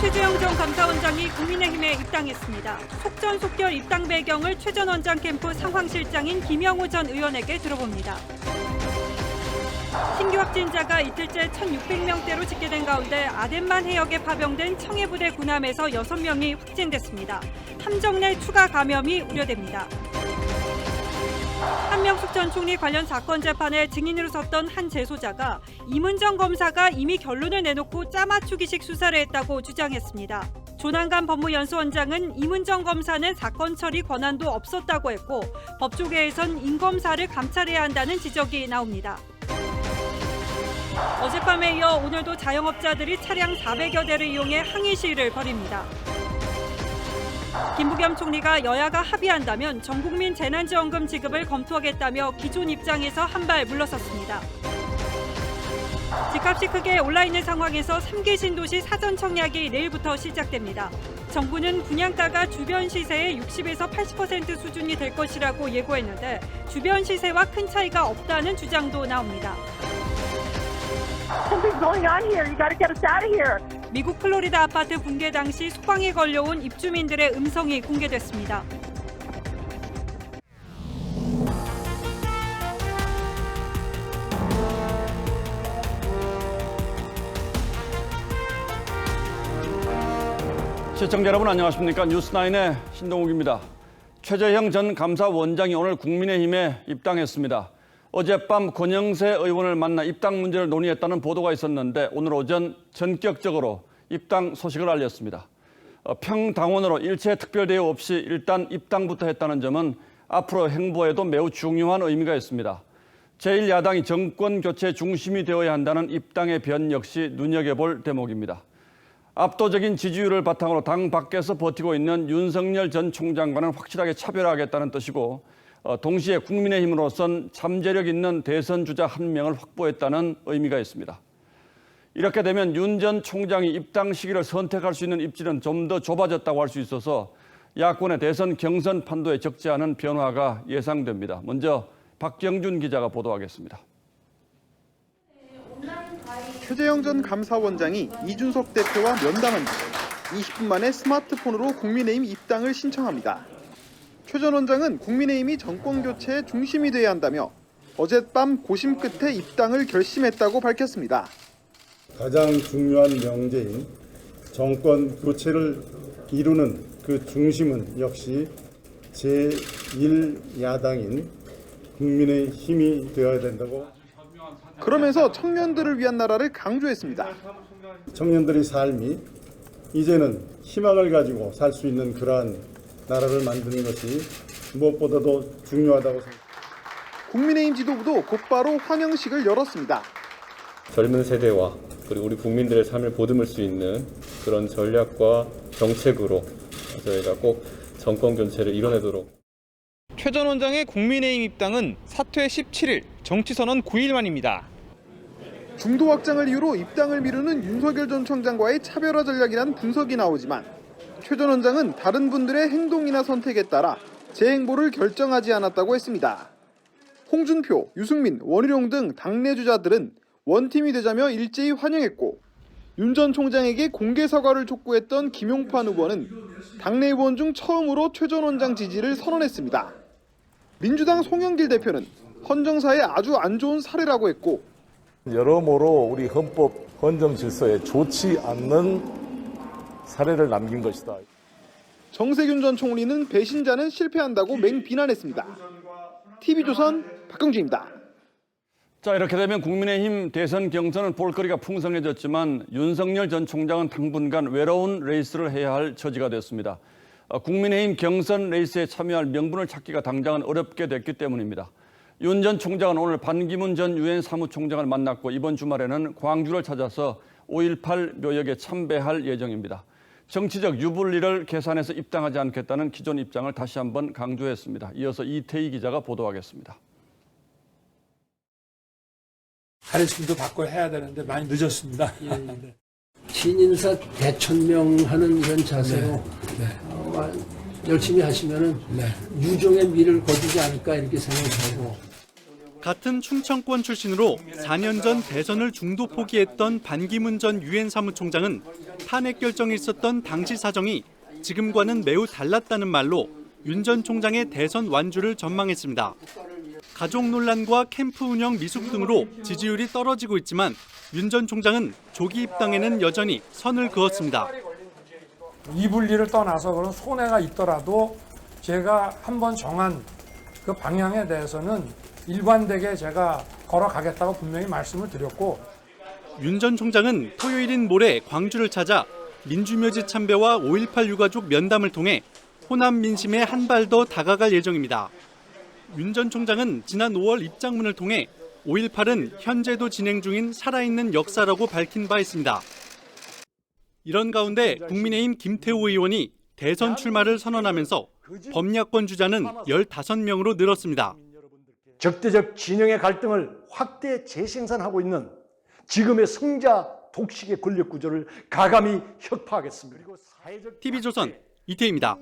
최재형 전 감사원장이 국민의힘에 입당했습니다. 속전속결 입당 배경을 최 전 원장 캠프 상황실장인 김영우 전 의원에게 들어봅니다. 신규 확진자가 이틀째 1,600명대로 집계된 가운데 아덴만 해역에 파병된 청해부대 군함에서 6명이 확진됐습니다. 함정 내 추가 감염이 우려됩니다. 한명숙 전 총리 관련 사건 재판에 증인으로 섰던 한 재소자가 이문정 검사가 이미 결론을 내놓고 짜맞추기식 수사를 했다고 주장했습니다. 조난관 법무연수원장은 이문정 검사는 사건 처리 권한도 없었다고 했고 법조계에선 임 검사를 감찰해야 한다는 지적이 나옵니다. 어젯밤에 이어 오늘도 자영업자들이 차량 400여 대를 이용해 항의 시위를 벌입니다. 김부겸 총리가 여야가 합의한다면 전국민 재난지원금 지급을 검토하겠다며 기존 입장에서 한 발 물러섰습니다. 집값이 크게 올라 있는 상황에서 3기 신도시 사전 청약이 내일부터 시작됩니다. 정부는 분양가가 주변 시세의 60에서 80% 수준이 될 것이라고 예고했는데 주변 시세와 큰 차이가 없다는 주장도 나옵니다. Something's going on here. You got to get us out of here. 미국 플로리다 아파트 붕괴 당시 소방에 걸려온 입주민들의 음성이 공개됐습니다. 시청자 여러분 안녕하십니까? 뉴스9의 신동욱입니다. 최재형 전 감사원장이 오늘 국민의힘에 입당했습니다. 어젯밤 권영세 의원을 만나 입당 문제를 논의했다는 보도가 있었는데 오늘 오전 전격적으로 입당 소식을 알렸습니다. 평당원으로 일체 특별 대우 없이 일단 입당부터 했다는 점은 앞으로 행보에도 매우 중요한 의미가 있습니다. 제1야당이 정권 교체 중심이 되어야 한다는 입당의 변 역시 눈여겨볼 대목입니다. 압도적인 지지율을 바탕으로 당 밖에서 버티고 있는 윤석열 전 총장과는 확실하게 차별하겠다는 뜻이고 동시에 국민의힘으로선 잠재력 있는 대선 주자 한 명을 확보했다는 의미가 있습니다. 이렇게 되면 윤 전 총장이 입당 시기를 선택할 수 있는 입지는 좀 더 좁아졌다고 할 수 있어서 야권의 대선 경선 판도에 적지 않은 변화가 예상됩니다. 먼저 박경준 기자가 보도하겠습니다. 최재형 전 감사원장이 이준석 대표와 면담한 뒤 20분 만에 스마트폰으로 국민의힘 입당을 신청합니다. 최 전 원장은 국민의힘이 정권 교체의 중심이 돼야 한다며 어젯밤 고심 끝에 입당을 결심했다고 밝혔습니다. 가장 중요한 명제인 정권 교체를 이루는 그 중심은 역시 제1야당인 국민의힘이 되어야 된다고. 그러면서 청년들을 위한 나라를 강조했습니다. 청년들의 삶이 이제는 희망을 가지고 살 수 있는 그러한 나라를 만드는 것이 무엇보다도 중요하다고 생각합니다. 국민의힘 지도부도 곧바로 환영식을 열었습니다. 젊은 세대와 그리고 우리 국민들의 삶을 보듬을 수 있는 그런 전략과 정책으로 저희가 꼭 정권 교체를 이뤄내도록. 최 전 원장의 국민의힘 입당은 사퇴 17일, 정치선언 9일 만입니다. 중도 확장을 이유로 입당을 미루는 윤석열 전 총장과의 차별화 전략이란 분석이 나오지만 최 전 원장은 다른 분들의 행동이나 선택에 따라 제 행보를 결정하지 않았다고 했습니다. 홍준표, 유승민, 원희룡 등 당내 주자들은 원팀이 되자며 일제히 환영했고 윤 전 총장에게 공개 사과를 촉구했던 김용판 후보는 당내 의원 중 처음으로 최 전 원장 지지를 선언했습니다. 민주당 송영길 대표는 헌정사에 아주 안 좋은 사례라고 했고 여러모로 우리 헌법 헌정 질서에 좋지 않는 사례를 남긴 것이다. 정세균 전 총리는 배신자는 실패한다고 맹비난했습니다. TV조선 박경준입니다. 자, 이렇게 되면 국민의힘 대선 경선은 볼거리가 풍성해졌지만 윤석열 전 총장은 당분간 외로운 레이스를 해야 할 처지가 됐습니다. 국민의힘 경선 레이스에 참여할 명분을 찾기가 당장은 어렵게 됐기 때문입니다. 윤 전 총장은 오늘 반기문 전 유엔 사무총장을 만났고 이번 주말에는 광주를 찾아서 5.18 묘역에 참배할 예정입니다. 정치적 유불리를 계산해서 입당하지 않겠다는 기존 입장을 다시 한번 강조했습니다. 이어서 이태희 기자가 보도하겠습니다. 가르침도 받고 해야 되는데 많이 늦었습니다. 예. 신인사 대천명하는 이런 자세로 열심히 하시면은 유종의 미를 거두지 않을까 이렇게 생각하고. 같은 충청권 출신으로 4년 전 대선을 중도 포기했던 반기문 전 유엔 사무총장은 탄핵 결정이 있었던 당시 사정이 지금과는 매우 달랐다는 말로 윤 전 총장의 대선 완주를 전망했습니다. 가족 논란과 캠프 운영 미숙 등으로 지지율이 떨어지고 있지만 윤 전 총장은 조기 입당에는 여전히 선을 그었습니다. 이불리를 떠나서 그런 손해가 있더라도 제가 한번 정한 그 방향에 대해서는 일관되게 제가 걸어가겠다고 분명히 말씀을 드렸고, 윤 전 총장은 토요일인 모레 광주를 찾아 민주묘지 참배와 5.18 유가족 면담을 통해 호남 민심에 한 발 더 다가갈 예정입니다. 윤 전 총장은 지난 5월 입장문을 통해 5.18은 현재도 진행 중인 살아있는 역사라고 밝힌 바 있습니다. 이런 가운데 국민의힘 김태우 의원이 대선 출마를 선언하면서 범야권 주자는 15명으로 늘었습니다. 적대적 진영의 갈등을 확대 재생산하고 있는 지금의 승자 독식의 권력 구조를 가감히 혁파하겠습니다. TV조선 이태희입니다.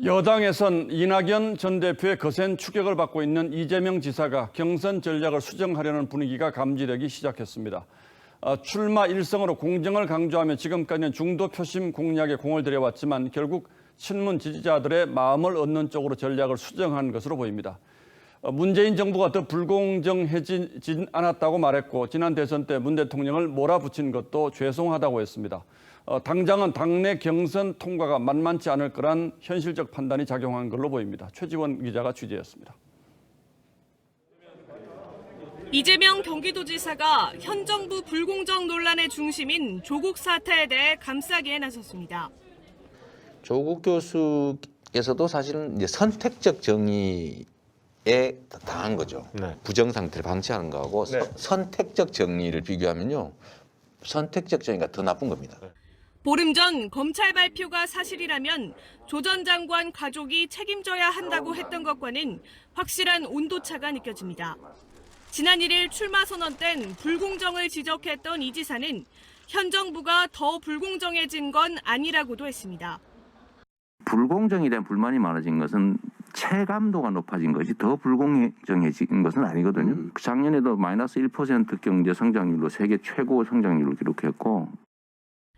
여당에선 이낙연 전 대표의 거센 추격을 받고 있는 이재명 지사가 경선 전략을 수정하려는 분위기가 감지되기 시작했습니다. 출마 일성으로 공정을 강조하며 지금까지는 중도 표심 공략에 공을 들여왔지만 결국 친문 지지자들의 마음을 얻는 쪽으로 전략을 수정한 것으로 보입니다. 문재인 정부가 더 불공정해지진 않았다고 말했고 지난 대선 때 문 대통령을 몰아붙인 것도 죄송하다고 했습니다. 당장은 당내 경선 통과가 만만치 않을 거란 현실적 판단이 작용한 걸로 보입니다. 최지원 기자가 취재했습니다. 이재명 경기도지사가 현 정부 불공정 논란의 중심인 조국 사태에 대해 감싸기에 나섰습니다. 조국 교수께서도 사실은 이제 선택적 정의에 당한 거죠. 네. 부정 상태를 방치하는 거하고 네. 선택적 정의를 비교하면요. 선택적 정의가 더 나쁜 겁니다. 보름 전 검찰 발표가 사실이라면 조 전 장관 가족이 책임져야 한다고 했던 것과는 확실한 온도차가 느껴집니다. 지난 1일 출마 선언 땐 불공정을 지적했던 이 지사는 현 정부가 더 불공정해진 건 아니라고도 했습니다. 불공정에 대한 불만이 많아진 것은 체감도가 높아진 것이 더 불공정해진 것은 아니거든요. 작년에도 마이너스 1% 경제 성장률로 세계 최고 성장률을 기록했고,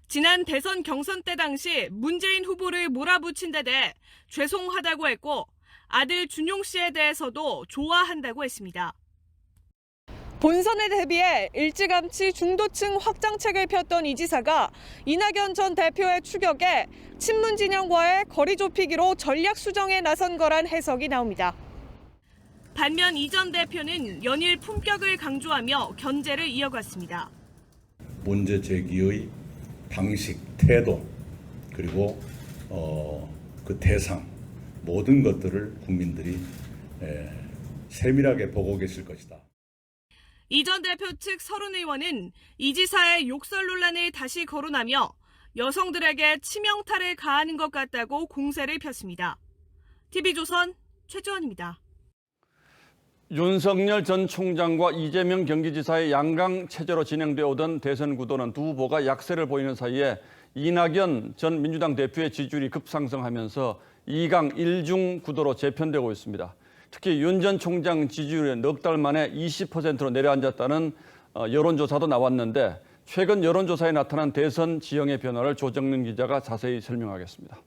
지난 대선 경선 때 당시 문재인 후보를 몰아붙인 데 대해 죄송하다고 했고 아들 준용 씨에 대해서도 좋아한다고 했습니다. 본선에 대비해 일찌감치 중도층 확장책을 폈던 이 지사가 이낙연 전 대표의 추격에 친문 진영과의 거리 좁히기로 전략 수정에 나선 거란 해석이 나옵니다. 반면 이 전 대표는 연일 품격을 강조하며 견제를 이어갔습니다. 문제 제기의 방식, 태도, 그리고 그 대상 모든 것들을 국민들이 세밀하게 보고 계실 것이다. 이 전 대표 측 서른 의원은 이 지사의 욕설 논란을 다시 거론하며 여성들에게 치명타를 가하는 것 같다고 공세를 폈습니다. TV조선 최주원입니다. 윤석열 전 총장과 이재명 경기지사의 양강 체제로 진행되어 오던 대선 구도는 두 후보가 약세를 보이는 사이에 이낙연 전 민주당 대표의 지지율이 급상승하면서 2강 1중 구도로 재편되고 있습니다. 특히 윤 전 총장 지지율이 넉 달 만에 20%로 내려앉았다는 여론조사도 나왔는데 최근 여론조사에 나타난 대선 지형의 변화를 조정민 기자가 자세히 설명하겠습니다.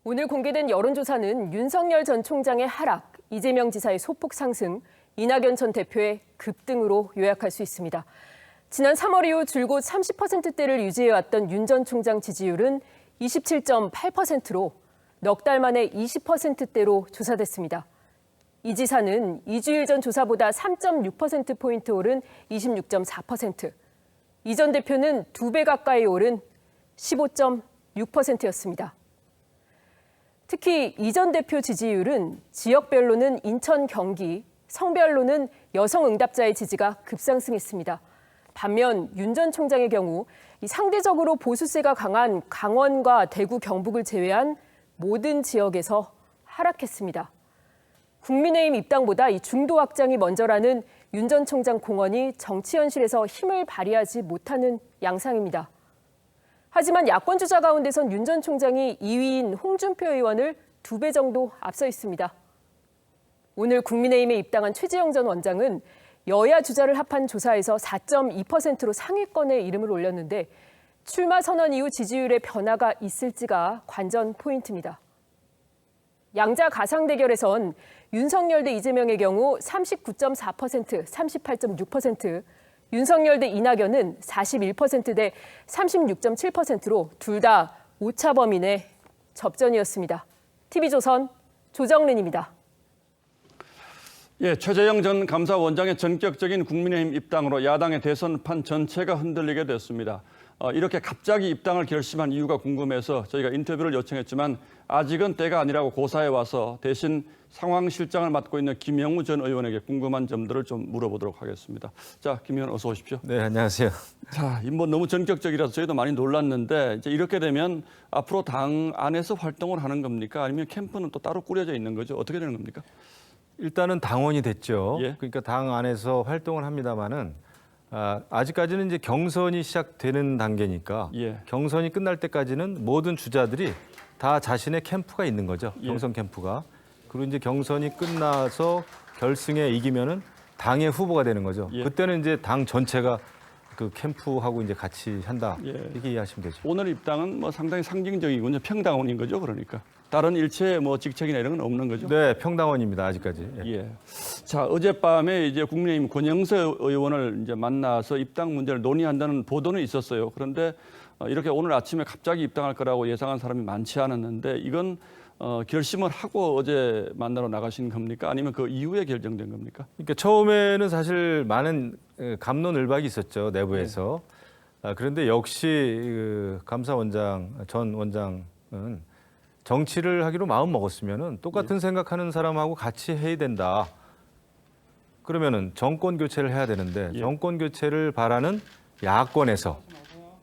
오늘 공개된 여론조사는 윤석열 전 총장의 하락, 이재명 지사의 소폭 상승, 이낙연 전 대표의 급등으로 요약할 수 있습니다. 지난 3월 이후 줄곧 30%대를 유지해왔던 윤 전 총장 지지율은 27.8%로 넉 달 만에 20%대로 조사됐습니다. 이 지사는 2주일 전 조사보다 3.6%포인트 오른 26.4%, 이 전 대표는 2배 가까이 오른 15.6%였습니다. 특히 이 전 대표 지지율은 지역별로는 인천, 경기, 성별로는 여성 응답자의 지지가 급상승했습니다. 반면 윤 전 총장의 경우 상대적으로 보수세가 강한 강원과 대구, 경북을 제외한 모든 지역에서 하락했습니다. 국민의힘 입당보다 이 중도 확장이 먼저라는 윤 전 총장 공언이 정치 현실에서 힘을 발휘하지 못하는 양상입니다. 하지만 야권 주자 가운데선 윤 전 총장이 2위인 홍준표 의원을 2배 정도 앞서 있습니다. 오늘 국민의힘에 입당한 최재형 전 원장은 여야 주자를 합한 조사에서 4.2%로 상위권에 이름을 올렸는데 출마 선언 이후 지지율의 변화가 있을지가 관전 포인트입니다. 양자 가상 대결에선 윤석열 대 이재명의 경우 39.4%, 38.6%, 윤석열 대 이낙연은 41% 대 36.7%로 둘 다 오차 범위 내 접전이었습니다. TV조선 조정린입니다. 예, 최재형 전 감사원장의 전격적인 국민의힘 입당으로 야당의 대선판 전체가 흔들리게 됐습니다. 이렇게 갑자기 입당을 결심한 이유가 궁금해서 저희가 인터뷰를 요청했지만 아직은 때가 아니라고 고사해 와서 대신 상황실장을 맡고 있는 김영우 전 의원에게 궁금한 점들을 좀 물어보도록 하겠습니다. 자, 김 의원 어서 오십시오. 네, 안녕하세요. 자, 뭐 너무 전격적이라서 저희도 많이 놀랐는데 이제 이렇게 되면 앞으로 당 안에서 활동을 하는 겁니까? 아니면 캠프는 또 따로 꾸려져 있는 거죠? 어떻게 되는 겁니까? 일단은 당원이 됐죠. 예. 그러니까 당 안에서 활동을 합니다만은 아직까지는 이제 경선이 시작되는 단계니까 예. 경선이 끝날 때까지는 모든 주자들이 다 자신의 캠프가 있는 거죠. 예. 경선 캠프가. 그리고 이제 경선이 끝나서 결승에 이기면은 당의 후보가 되는 거죠. 예. 그때는 이제 당 전체가 그 캠프하고 이제 같이 한다. 예. 이렇게 이해하시면 되죠. 오늘 입당은 뭐 상당히 상징적이군요. 평당원인 거죠, 그러니까. 다른 일체 뭐 직책이나 이런 건 없는 거죠. 네, 평당원입니다. 아직까지. 예. 예. 자, 어젯밤에 이제 국민의힘 권영세 의원을 이제 만나서 입당 문제를 논의한다는 보도는 있었어요. 그런데 이렇게 오늘 아침에 갑자기 입당할 거라고 예상한 사람이 많지 않았는데 이건 결심을 하고 어제 만나러 나가신 겁니까? 아니면 그 이후에 결정된 겁니까? 그러니까 처음에는 사실 많은 갑론을박이 있었죠, 내부에서. 그런데 역시 그 감사원장 전 원장은 정치를 하기로 마음 먹었으면은 똑같은 생각하는 사람하고 같이 해야 된다. 그러면은 정권 교체를 해야 되는데 정권 교체를 바라는 야권에서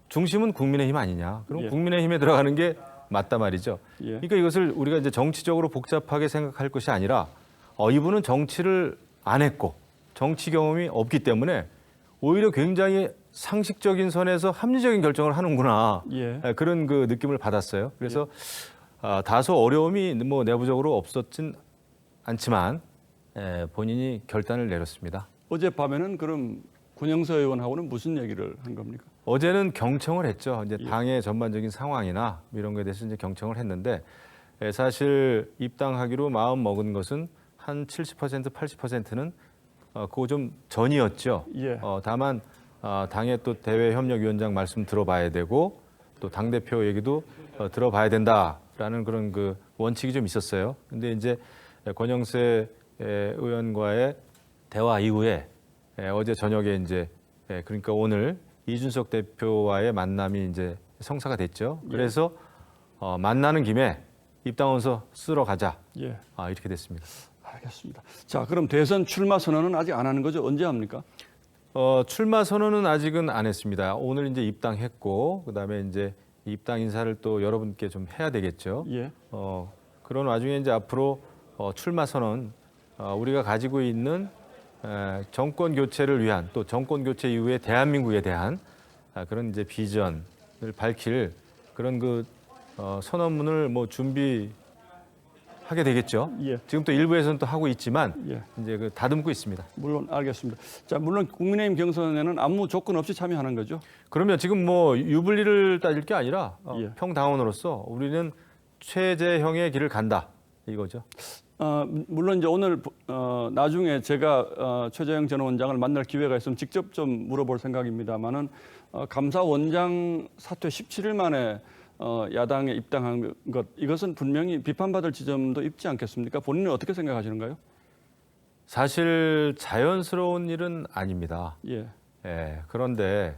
중심은 국민의힘 아니냐? 그럼 국민의힘에 들어가는 게 맞다 말이죠. 그러니까 이것을 우리가 이제 정치적으로 복잡하게 생각할 것이 아니라 이분은 정치를 안 했고 정치 경험이 없기 때문에 오히려 굉장히 상식적인 선에서 합리적인 결정을 하는구나. 그런 그 느낌을 받았어요. 그래서 다소 어려움이 뭐 내부적으로 없었진 않지만 본인이 결단을 내렸습니다. 어젯밤에는 그럼 권영세 의원하고는 무슨 얘기를 한 겁니까? 어제는 경청을 했죠. 이제 당의 전반적인 상황이나 이런 거에 대해서 이제 경청을 했는데 사실 입당하기로 마음 먹은 것은 한 70%, 80%는 그거 좀 전이었죠. 다만 당의 또 대외협력위원장 말씀 들어봐야 되고 또 당대표 얘기도 들어봐야 된다라는 그런 그 원칙이 좀 있었어요. 근데 이제 권영세 의원과의 대화 이후에 어제 저녁에 이제 그러니까 오늘 이준석 대표와의 만남이 이제 성사가 됐죠. 그래서 만나는 김에 입당원서 쓰러 가자. 이렇게 됐습니다. 알겠습니다. 자, 그럼 대선 출마 선언은 아직 안 하는 거죠? 언제 합니까? 출마 선언은 아직은 안 했습니다. 오늘 이제 입당했고 그다음에 이제 입당 인사를 또 여러분께 좀 해야 되겠죠. 그런 와중에 이제 앞으로 출마 선언 우리가 가지고 있는 정권 교체를 위한 또 정권 교체 이후에 대한민국에 대한 그런 이제 비전을 밝힐 그런 그 선언문을 뭐 준비하게 되겠죠. 지금 또 일부에서는 또 하고 있지만 이제 그 다듬고 있습니다. 물론 알겠습니다. 자, 물론 국민의힘 경선에는 아무 조건 없이 참여하는 거죠. 그러면 지금 뭐 유불리를 따질 게 아니라 평당원으로서 우리는 최재형의 길을 간다 이거죠. 물론 이제 오늘 나중에 제가 최재형 전 원장을 만날 기회가 있으면 직접 좀 물어볼 생각입니다만은 감사원장 사퇴 17일 만에 야당에 입당한 것 이것은 분명히 비판받을 지점도 있지 않겠습니까? 본인은 어떻게 생각하시는가요? 사실 자연스러운 일은 아닙니다. 그런데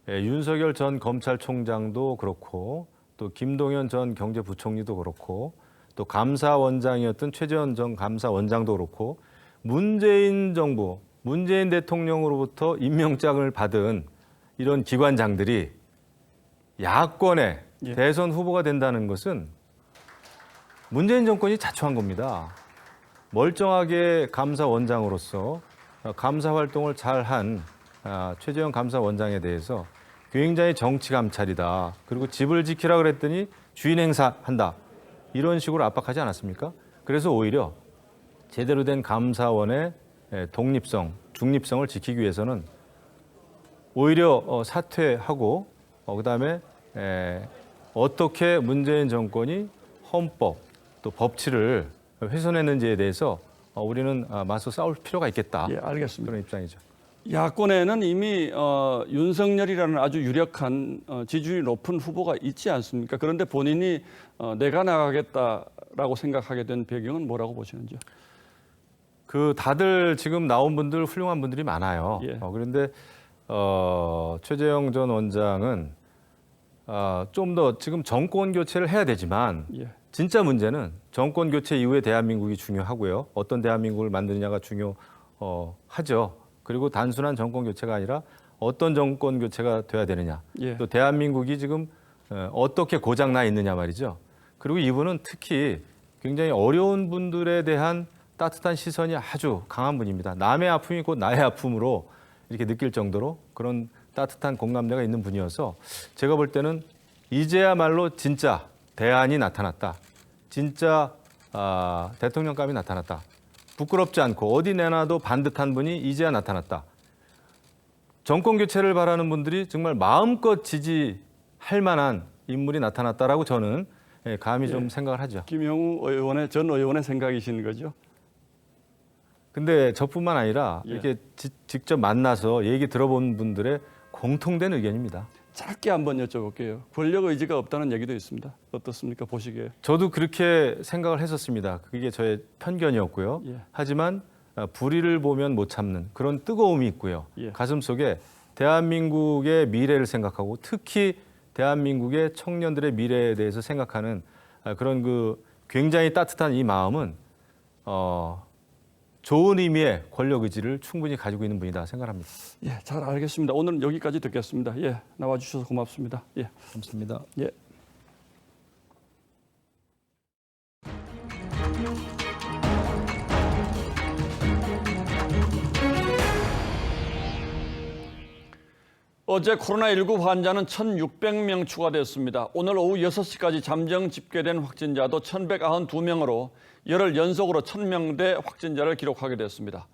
윤석열 전 검찰총장도 그렇고 또 김동연 전 경제부총리도 그렇고 또 감사원장이었던 최재형 전 감사원장도 그렇고 문재인 정부, 문재인 대통령으로부터 임명장을 받은 이런 기관장들이 야권의 대선 후보가 된다는 것은 문재인 정권이 자초한 겁니다. 멀쩡하게 감사원장으로서 감사 활동을 잘한 최재형 감사원장에 대해서 굉장히 정치 감찰이다. 그리고 집을 지키라 그랬더니 주인 행사한다. 이런 식으로 압박하지 않았습니까? 그래서 오히려 제대로 된 감사원의 독립성, 중립성을 지키기 위해서는 오히려 사퇴하고 그다음에 어떻게 문재인 정권이 헌법 또 법치를 훼손했는지에 대해서 우리는 맞서 싸울 필요가 있겠다. 예, 알겠습니다. 그런 입장이죠. 야권에는 이미 윤석열이라는 아주 유력한 지지율이 높은 후보가 있지 않습니까? 그런데 본인이 내가 나가겠다라고 생각하게 된 배경은 뭐라고 보시는지요? 다들 지금 나온 분들 훌륭한 분들이 많아요. 예. 그런데 최재형 전 원장은 좀 더 지금 정권 교체를 해야 되지만 예. 진짜 문제는 정권 교체 이후에 대한민국이 중요하고요. 어떤 대한민국을 만드느냐가 중요하죠. 그리고 단순한 정권 교체가 아니라 어떤 정권 교체가 돼야 되느냐. 예. 또 대한민국이 지금 어떻게 고장나 있느냐 말이죠. 그리고 이분은 특히 굉장히 어려운 분들에 대한 따뜻한 시선이 아주 강한 분입니다. 남의 아픔이 곧 나의 아픔으로 이렇게 느낄 정도로 그런 따뜻한 공감대가 있는 분이어서 제가 볼 때는 이제야말로 진짜 대안이 나타났다. 진짜 대통령감이 나타났다. 부끄럽지 않고 어디 내놔도 반듯한 분이 이제야 나타났다. 정권 교체를 바라는 분들이 정말 마음껏 지지할 만한 인물이 나타났다라고 저는 감히 좀 생각을 하죠. 김영우 전 의원의 생각이신 거죠? 근데 저뿐만 아니라 이렇게 직접 만나서 얘기 들어본 분들의 공통된 의견입니다. 짧게 한번 여쭤볼게요. 권력 의지가 없다는 얘기도 있습니다. 어떻습니까? 보시기에. 저도 그렇게 생각을 했었습니다. 그게 저의 편견이었고요. 예. 하지만 불의를 보면 못 참는 그런 뜨거움이 있고요. 예. 가슴속에 대한민국의 미래를 생각하고 특히 대한민국의 청년들의 미래에 대해서 생각하는 그런 굉장히 따뜻한 이 마음은 좋은 의미의 권력 의지를 충분히 가지고 있는 분이다 생각합니다. 예, 잘 알겠습니다. 오늘은 여기까지 듣겠습니다. 예, 나와주셔서 고맙습니다. 예, 감사합니다. 예. 어제 코로나19 환자는 1,600명 추가됐습니다. 오늘 오후 6시까지 잠정 집계된 확진자도 1,192명으로 열흘 연속으로 1,000명대 확진자를 기록하게 됐습니다.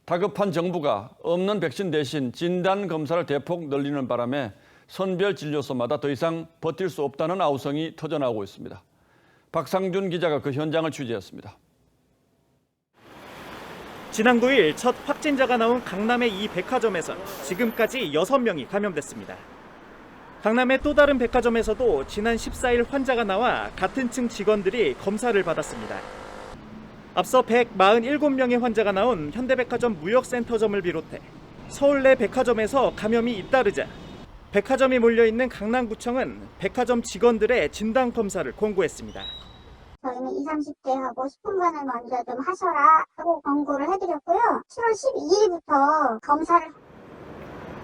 다급한 정부가 없는 백신 대신 진단 검사를 대폭 늘리는 바람에 선별 진료소마다 더 이상 버틸 수 없다는 아우성이 터져나오고 있습니다. 박상준 기자가 그 현장을 취재했습니다. 지난 9일 첫 확진자가 나온 강남의 이 백화점에선 지금까지 6명이 감염됐습니다. 강남의 또 다른 백화점에서도 지난 14일 환자가 나와 같은 층 직원들이 검사를 받았습니다. 앞서 147명의 환자가 나온 현대백화점 무역센터점을 비롯해 서울 내 백화점에서 감염이 잇따르자 백화점이 몰려있는 강남구청은 백화점 직원들의 진단검사를 권고했습니다. 저희는 20, 30대하고 10분간을 먼저 좀 하셔라 하고 권고를 해드렸고요. 7월 12일부터 검사를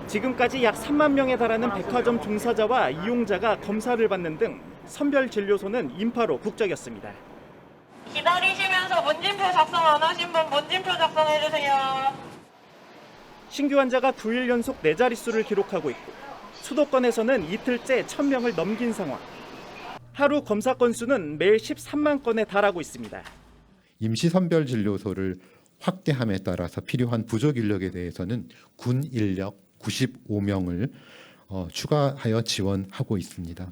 지금까지 약 3만 명에 달하는 백화점 종사자와 이용자가 검사를 받는 등 선별 진료소는 인파로 북적였습니다. 기다리시면서 문진표 작성 안 하신 분 문진표 작성해주세요. 신규 환자가 9일 연속 4자릿수를 기록하고 있고 수도권에서는 이틀째 1,000명을 넘긴 상황. 하루 검사 건수는 매일 13만 건에 달하고 있습니다. 임시선별진료소를 확대함에 따라서 필요한 부족 인력에 대해서는 군 인력 95명을 추가하여 지원하고 있습니다.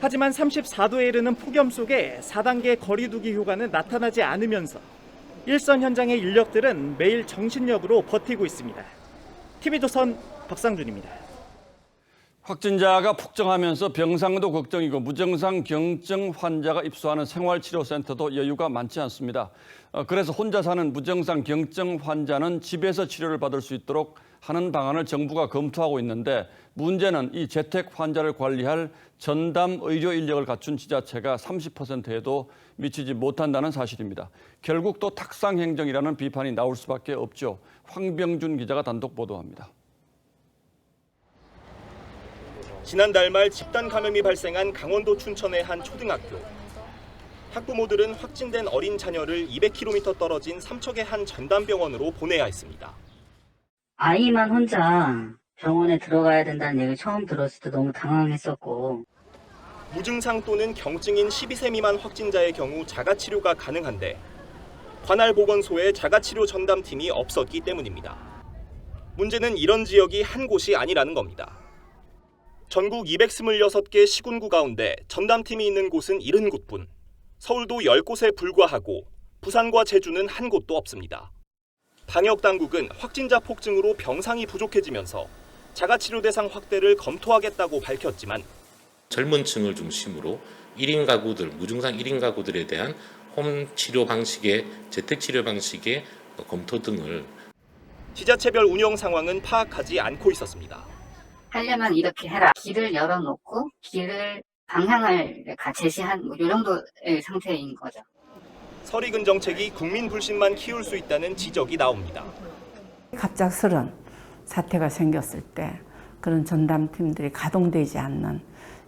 하지만 34도에 이르는 폭염 속에 4단계 거리두기 효과는 나타나지 않으면서 일선 현장의 인력들은 매일 정신력으로 버티고 있습니다. TV조선 박상준입니다. 확진자가 폭증하면서 병상도 걱정이고 무증상 경증 환자가 입소하는 생활치료센터도 여유가 많지 않습니다. 그래서 혼자 사는 무증상 경증 환자는 집에서 치료를 받을 수 있도록 하는 방안을 정부가 검토하고 있는데 문제는 이 재택 환자를 관리할 전담 의료 인력을 갖춘 지자체가 30%에도 미치지 못한다는 사실입니다. 결국 또 탁상 행정이라는 비판이 나올 수밖에 없죠. 황병준 기자가 단독 보도합니다. 지난달 말 집단 감염이 발생한 강원도 춘천의 한 초등학교. 학부모들은 확진된 어린 자녀를 200km 떨어진 삼척의 한 전담병원으로 보내야 했습니다. 아이만 혼자 병원에 들어가야 된다는 얘기 처음 들었을 때 너무 당황했었고. 무증상 또는 경증인 12세 미만 확진자의 경우 자가치료가 가능한데 관할 보건소에 자가치료 전담팀이 없었기 때문입니다. 문제는 이런 지역이 한 곳이 아니라는 겁니다. 전국 226개 시군구 가운데 전담팀이 있는 곳은 70곳뿐, 서울도 10곳에 불과하고 부산과 제주는 한 곳도 없습니다. 방역당국은 확진자 폭증으로 병상이 부족해지면서 자가치료 대상 확대를 검토하겠다고 밝혔지만 젊은 층을 중심으로 1인 가구들, 무증상 1인 가구들에 대한 홈 치료 방식의 재택 치료 방식의 검토 등을 지자체별 운영 상황은 파악하지 않고 있었습니다. 하려면 이렇게 해라. 길을 열어놓고 길을 방향을 제시한 이 정도의 상태인 거죠. 서리근 정책이 국민 불신만 키울 수 있다는 지적이 나옵니다. 갑작스런 사태가 생겼을 때 그런 전담팀들이 가동되지 않는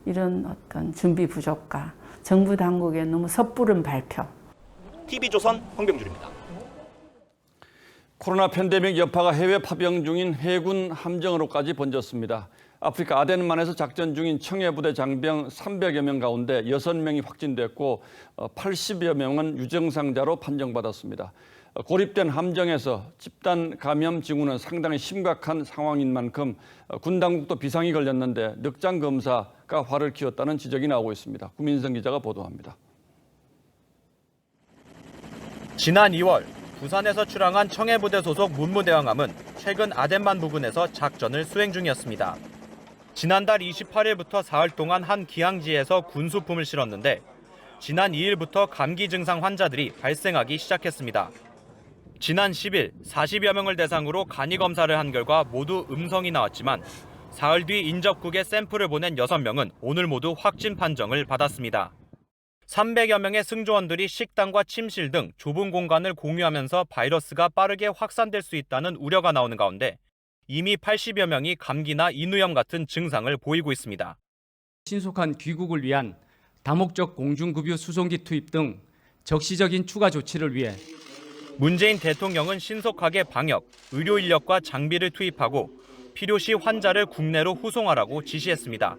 이런 어떤 준비 부족과 정부 당국의 너무 섣부른 발표. TV조선 황병준입니다. 코로나 팬데믹 여파가 해외 파병 중인 해군 함정으로까지 번졌습니다. 아프리카 아덴만에서 작전 중인 청해부대 장병 300여 명 가운데 6명이 확진됐고 80여 명은 유증상자로 판정받았습니다. 고립된 함정에서 집단 감염 징후는 상당히 심각한 상황인 만큼 군 당국도 비상이 걸렸는데 늑장 검사가 화를 키웠다는 지적이 나오고 있습니다. 구민성 기자가 보도합니다. 지난 2월 부산에서 출항한 청해부대 소속 문무대왕함은 최근 아덴만 부근에서 작전을 수행 중이었습니다. 지난달 28일부터 사흘 동안 한 기항지에서 군수품을 실었는데 지난 2일부터 감기 증상 환자들이 발생하기 시작했습니다. 지난 10일 40여 명을 대상으로 간이 검사를 한 결과 모두 음성이 나왔지만 사흘 뒤 인접국에 샘플을 보낸 6명은 오늘 모두 확진 판정을 받았습니다. 300여 명의 승조원들이 식당과 침실 등 좁은 공간을 공유하면서 바이러스가 빠르게 확산될 수 있다는 우려가 나오는 가운데 이미 80여 명이 감기나 인후염 같은 증상을 보이고 있습니다. 신속한 귀국을 위한 다목적 공중급유 수송기 투입 등 적시적인 추가 조치를 위해 문재인 대통령은 신속하게 방역, 의료 인력과 장비를 투입하고 필요시 환자를 국내로 후송하라고 지시했습니다.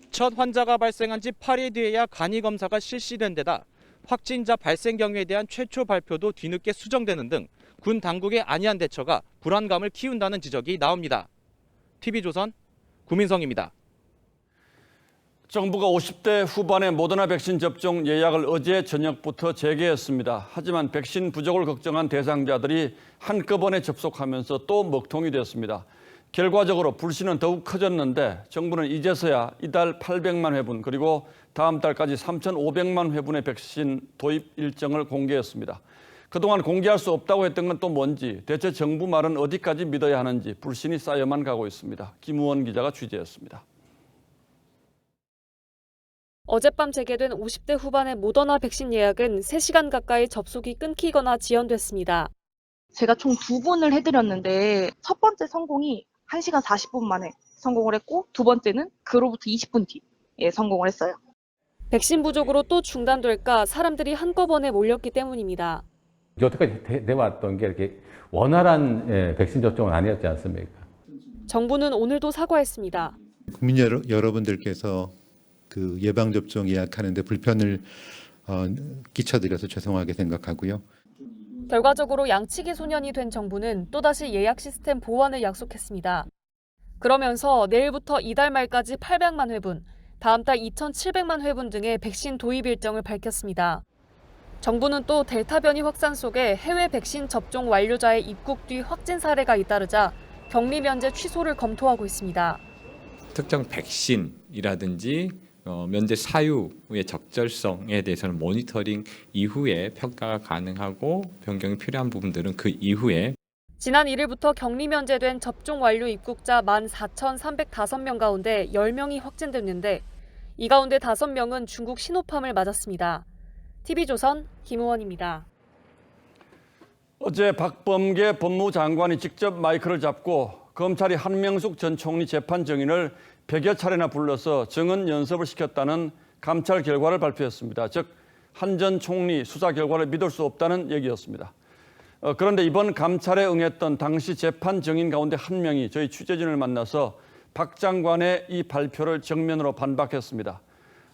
첫 환자가 발생한 지 8일 뒤에야 간이 검사가 실시된 데다 확진자 발생 경위에 대한 최초 발표도 뒤늦게 수정되는 등 군 당국의 안이한 대처가 불안감을 키운다는 지적이 나옵니다. TV조선 구민성입니다. 정부가 50대 후반의 모더나 백신 접종 예약을 어제 저녁부터 재개했습니다. 하지만 백신 부족을 걱정한 대상자들이 한꺼번에 접속하면서 또 먹통이 됐습니다. 결과적으로 불신은 더욱 커졌는데 정부는 이제서야 이달 800만 회분 그리고 다음 달까지 3,500만 회분의 백신 도입 일정을 공개했습니다. 그동안 공개할 수 없다고 했던 건 또 뭔지, 대체 정부 말은 어디까지 믿어야 하는지 불신이 쌓여만 가고 있습니다. 김우원 기자가 취재했습니다. 어젯밤 재개된 50대 후반의 모더나 백신 예약은 3시간 가까이 접속이 끊기거나 지연됐습니다. 제가 총 2번을 해드렸는데 첫 번째 성공이 1시간 40분 만에 성공을 했고 두 번째는 그로부터 20분 뒤에 성공을 했어요. 백신 부족으로 또 중단될까 사람들이 한꺼번에 몰렸기 때문입니다. 여태까지 돼왔던 게 이렇게 원활한 백신 접종은 아니었지 않습니까? 정부는 오늘도 사과했습니다. 국민 여러분들께서 그 예방접종 예약하는데 불편을 끼쳐드려서 죄송하게 생각하고요. 결과적으로 양치기 소년이 된 정부는 또다시 예약 시스템 보완을 약속했습니다. 그러면서 내일부터 이달 말까지 800만 회분, 다음 달 2,700만 회분 등의 백신 도입 일정을 밝혔습니다. 정부는 또 델타 변이 확산 속에 해외 백신 접종 완료자의 입국 뒤 확진 사례가 잇따르자 격리 면제 취소를 검토하고 있습니다. 특정 백신이라든지 면제 사유의 적절성에 대해서는 모니터링 이후에 평가가 가능하고 변경이 필요한 부분들은 그 이후에 지난 1일부터 격리 면제된 접종 완료 입국자 14,305명 가운데 10명이 확진됐는데 이 가운데 5명은 중국 신호팜을 맞았습니다. TV조선 김우원입니다. 어제 박범계 법무장관이 직접 마이크를 잡고 검찰이 한명숙 전 총리 재판 증인을 100여 차례나 불러서 증언 연습을 시켰다는 감찰 결과를 발표했습니다. 즉, 한 전 총리 수사 결과를 믿을 수 없다는 얘기였습니다. 그런데 이번 감찰에 응했던 당시 재판 증인 가운데 한 명이 저희 취재진을 만나서 박 장관의 이 발표를 정면으로 반박했습니다.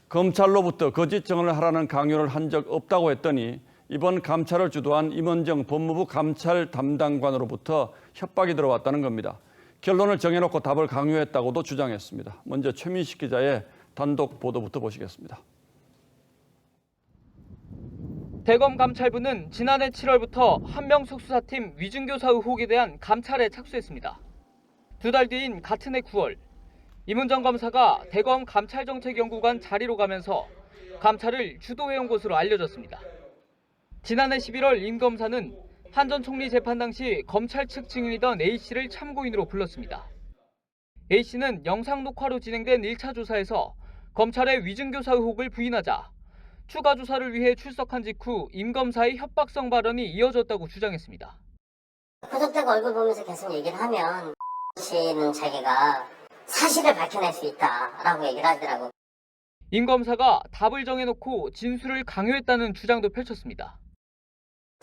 검찰로부터 거짓 증언을 하라는 강요를 한 적 없다고 했더니 이번 감찰을 주도한 임원정 법무부 감찰 담당관으로부터 협박이 들어왔다는 겁니다. 결론을 정해놓고 답을 강요했다고도 주장했습니다. 먼저 최민식 기자의 단독 보도부터 보시겠습니다. 대검감찰부는 지난해 7월부터 한명숙 수사팀 위증교사 의혹에 대한 감찰에 착수했습니다. 2달 뒤인 같은 해 9월, 임은정 검사가 대검 감찰정책연구관 자리로 가면서 감찰을 주도해온 것으로 알려졌습니다. 지난해 11월 임 검사는 한 전 총리 재판 당시 검찰 측 증인이던 A씨를 참고인으로 불렀습니다. A씨는 영상 녹화로 진행된 1차 조사에서 검찰의 위증교사 의혹을 부인하자 추가 조사를 위해 출석한 직후 임 검사의 협박성 발언이 이어졌다고 주장했습니다. 구속자가 얼굴 보면서 계속 얘기를 하면 씨는 자기가 사실을 밝혀낼 수 있다라고 얘기를 하더라고. 임 검사가 답을 정해놓고 진술을 강요했다는 주장도 펼쳤습니다.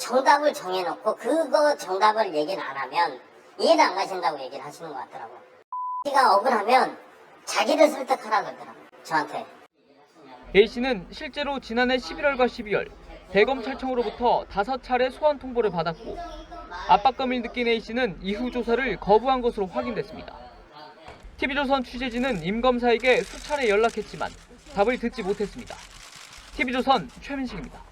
정답을 정해놓고 그거 정답을 얘기를 안 하면 이해가 안 가신다고 얘기를 하시는 것 같더라고. 씨가 억울하면 자기를 설득하라 그러더라고, 저한테. A씨는 실제로 지난해 11월과 12월 대검찰청으로부터 5차례 소환 통보를 받았고 압박감을 느낀 A씨는 이후 조사를 거부한 것으로 확인됐습니다. TV조선 취재진은 임 검사에게 수차례 연락했지만 답을 듣지 못했습니다. TV조선 최민식입니다.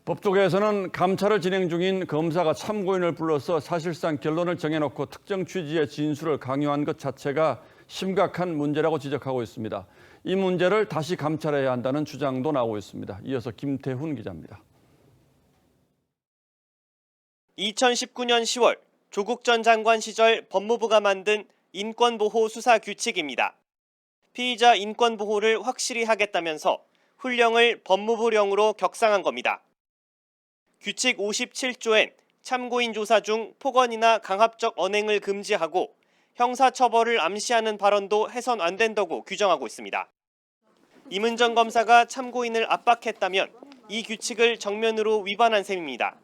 법조계에서는 감찰을 진행 중인 검사가 참고인을 불러서 사실상 결론을 정해놓고 특정 취지의 진술을 강요한 것 자체가 심각한 문제라고 지적하고 있습니다. 이 문제를 다시 감찰해야 한다는 주장도 나오고 있습니다. 이어서 김태훈 기자입니다. 2019년 10월 조국 전 장관 시절 법무부가 만든 인권보호 수사 규칙입니다. 피의자 인권보호를 확실히 하겠다면서 훈령을 법무부령으로 격상한 겁니다. 규칙 57조엔 참고인 조사 중 폭언이나 강압적 언행을 금지하고 형사처벌을 암시하는 발언도 해선 안 된다고 규정하고 있습니다. 임은정 검사가 참고인을 압박했다면 이 규칙을 정면으로 위반한 셈입니다.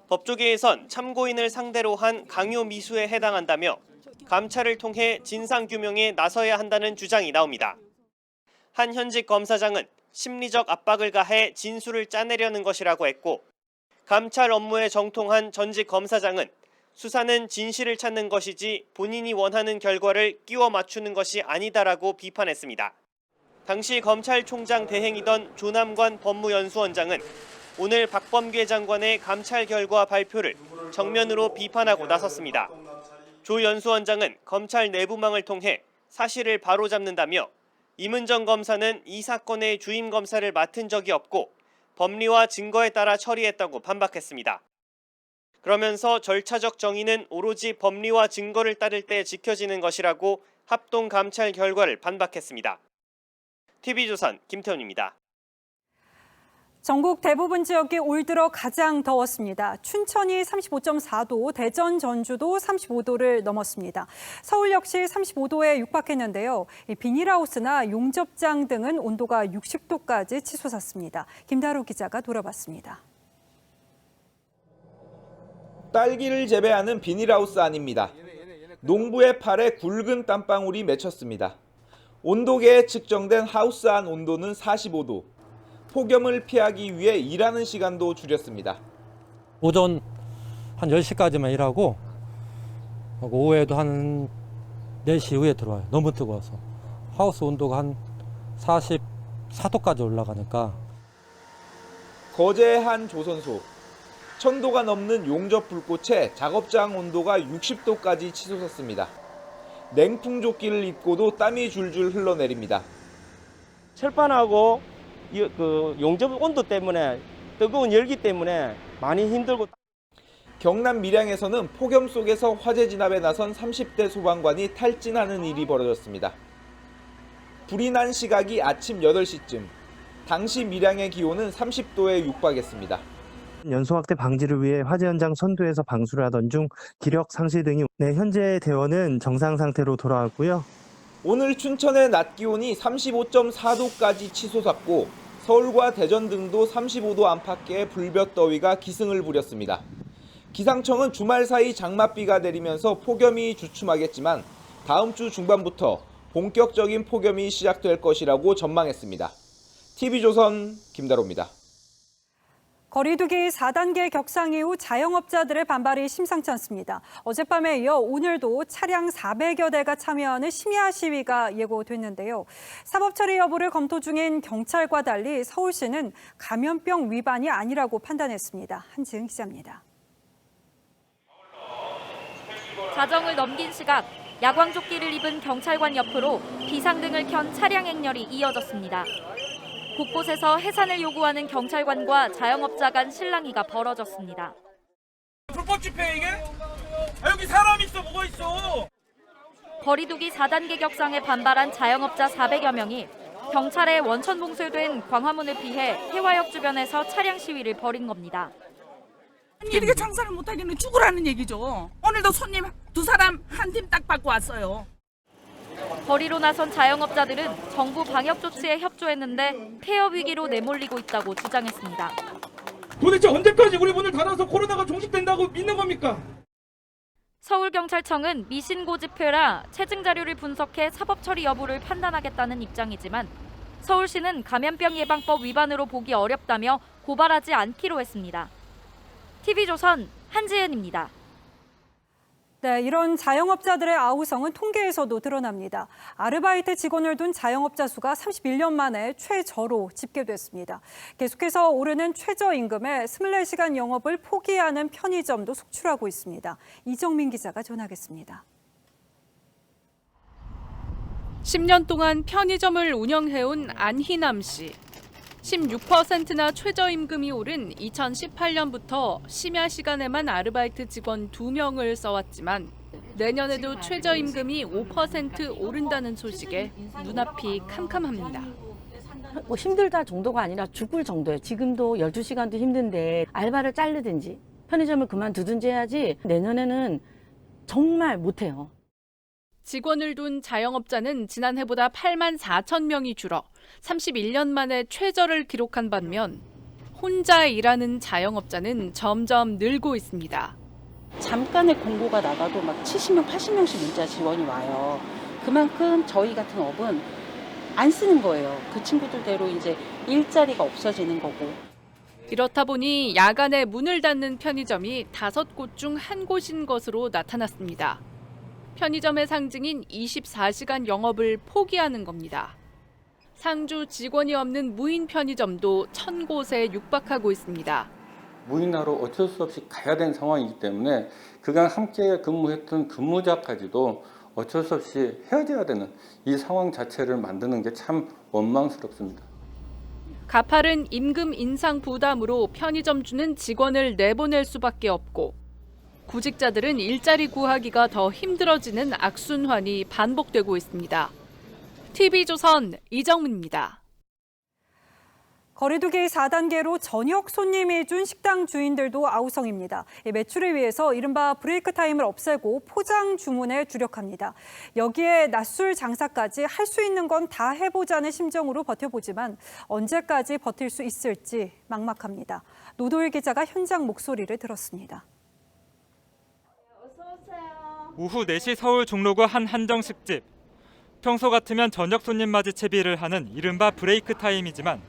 법조계에선 참고인을 상대로 한 강요 미수에 해당한다며 감찰을 통해 진상규명에 나서야 한다는 주장이 나옵니다. 한 현직 검사장은 심리적 압박을 가해 진술을 짜내려는 것이라고 했고, 감찰 업무에 정통한 전직 검사장은 수사는 진실을 찾는 것이지 본인이 원하는 결과를 끼워 맞추는 것이 아니다라고 비판했습니다. 당시 검찰총장 대행이던 조남관 법무연수원장은 오늘 박범계 장관의 감찰 결과 발표를 정면으로 비판하고 나섰습니다. 조 연수원장은 검찰 내부망을 통해 사실을 바로잡는다며 임은정 검사는 이 사건의 주임 검사를 맡은 적이 없고 법리와 증거에 따라 처리했다고 반박했습니다. 그러면서 절차적 정의는 오로지 법리와 증거를 따를 때 지켜지는 것이라고 합동 감찰 결과를 반박했습니다. TV조선 김태훈입니다. 전국 대부분 지역이 올 들어 가장 더웠습니다. 춘천이 35.4도, 대전, 전주도 35도를 넘었습니다. 서울 역시 35도에 육박했는데요. 비닐하우스나 용접장 등은 온도가 60도까지 치솟았습니다. 김다루 기자가 돌아봤습니다. 딸기를 재배하는 비닐하우스 안입니다. 농부의 팔에 굵은 땀방울이 맺혔습니다. 온도계에 측정된 하우스 안 온도는 45도. 폭염을 피하기 위해 일하는 시간도 줄였습니다. 오전 한 10시까지만 일하고 오후에도 한 4시 이후에 들어와요. 너무 뜨거워서. 하우스 온도가 한 44도까지 올라가니까. 거제의 한 조선소. 1000도가 넘는 용접 불꽃에 작업장 온도가 60도까지 치솟았습니다. 냉풍조끼를 입고도 땀이 줄줄 흘러내립니다. 철판하고 용접 온도 때문에 뜨거운 열기 때문에 많이 힘들고. 경남 밀양에서는 폭염 속에서 화재 진압에 나선 30대 소방관이 탈진하는 일이 벌어졌습니다. 불이 난 시각이 아침 8시쯤. 당시 밀양의 기온은 30도에 육박했습니다. 연소 확대 방지를 위해 화재 현장 선두에서 방수를 하던 중 기력 상실 등이 현재 대원은 정상 상태로 돌아왔고요. 오늘 춘천의 낮 기온이 35.4도까지 치솟았고 서울과 대전 등도 35도 안팎의 불볕더위가 기승을 부렸습니다. 기상청은 주말 사이 장맛비가 내리면서 폭염이 주춤하겠지만 다음 주 중반부터 본격적인 폭염이 시작될 것이라고 전망했습니다. TV조선 김다로입니다. 거리두기 4단계 격상 이후 자영업자들의 반발이 심상치 않습니다. 어젯밤에 이어 오늘도 차량 400여 대가 참여하는 심야 시위가 예고됐는데요. 사법 처리 여부를 검토 중인 경찰과 달리 서울시는 감염병 위반이 아니라고 판단했습니다. 한지은 기자입니다. 자정을 넘긴 시각, 야광조끼를 입은 경찰관 옆으로 비상등을 켠 차량 행렬이 이어졌습니다. 곳곳에서 해산을 요구하는 경찰관과 자영업자 간 실랑이가 벌어졌습니다. 불법 집회 이게? 여기 사람 있어, 뭐가 있어? 거리두기 4단계 격상에 반발한 자영업자 400여 명이 경찰에 원천 봉쇄된 광화문을 피해 해화역 주변에서 차량 시위를 벌인 겁니다. 이렇게 장사를 못하기는 죽으라는 얘기죠. 오늘도 손님 2사람 한 팀 딱 받고 왔어요. 거리로 나선 자영업자들은 정부 방역 조치에 협조했는데 폐업 위기로 내몰리고 있다고 주장했습니다. 도대체 언제까지 우리 문을 닫아서 코로나가 종식된다고 믿는 겁니까? 서울경찰청은 미신고 집회라 체증 자료를 분석해 사법 처리 여부를 판단하겠다는 입장이지만 서울시는 감염병 예방법 위반으로 보기 어렵다며 고발하지 않기로 했습니다. TV조선 한지은입니다. 네, 이런 자영업자들의 아우성은 통계에서도 드러납니다. 아르바이트 직원을 둔 자영업자 수가 31년 만에 최저로 집계됐습니다. 계속해서 오르는 최저임금에 24시간 영업을 포기하는 편의점도 속출하고 있습니다. 이정민 기자가 전하겠습니다. 10년 동안 편의점을 운영해온 안희남 씨. 16%나 최저임금이 오른 2018년부터 심야 시간에만 아르바이트 직원 2명을 써왔지만 내년에도 최저임금이 5% 오른다는 소식에 눈앞이 캄캄합니다. 뭐 힘들다 정도가 아니라 죽을 정도예요. 지금도 12시간도 힘든데 알바를 자르든지 편의점을 그만두든지 해야지 내년에는 정말 못해요. 직원을 둔 자영업자는 지난해보다 8만 4천 명이 줄어 31년 만에 최저를 기록한 반면 혼자 일하는 자영업자는 점점 늘고 있습니다. 잠깐의 공고가 나가도 막 70명, 80명씩 문자 지원이 와요. 그만큼 저희 같은 업은 안 쓰는 거예요. 그 친구들대로 이제 일자리가 없어지는 거고. 이렇다 보니 야간에 문을 닫는 편의점이 5곳 중 1곳인 것으로 나타났습니다. 편의점의 상징인 24시간 영업을 포기하는 겁니다. 상주 직원이 없는 무인 편의점도 1000곳에 육박하고 있습니다. 무인하러 어쩔 수 없이 가야 되는 상황이기 때문에 그간 함께 근무했던 근무자까지도 어쩔 수 없이 헤어져야 되는 이 상황 자체를 만드는 게 참 원망스럽습니다. 가파른 임금 인상 부담으로 편의점주는 직원을 내보낼 수밖에 없고 구직자들은 일자리 구하기가 더 힘들어지는 악순환이 반복되고 있습니다. TV조선 이정민입니다. 거리두기 4단계로 저녁 손님이 준 식당 주인들도 아우성입니다. 매출을 위해서 이른바 브레이크 타임을 없애고 포장 주문에 주력합니다. 여기에 낮술 장사까지 할 수 있는 건 다 해보자는 심정으로 버텨보지만 언제까지 버틸 수 있을지 막막합니다. 노도일 기자가 현장 목소리를 들었습니다. 오후 4시 서울 종로구 한 한정식집. 평소 같으면 저녁 손님 맞이 채비를 하는 이른바 브레이크 타임이지만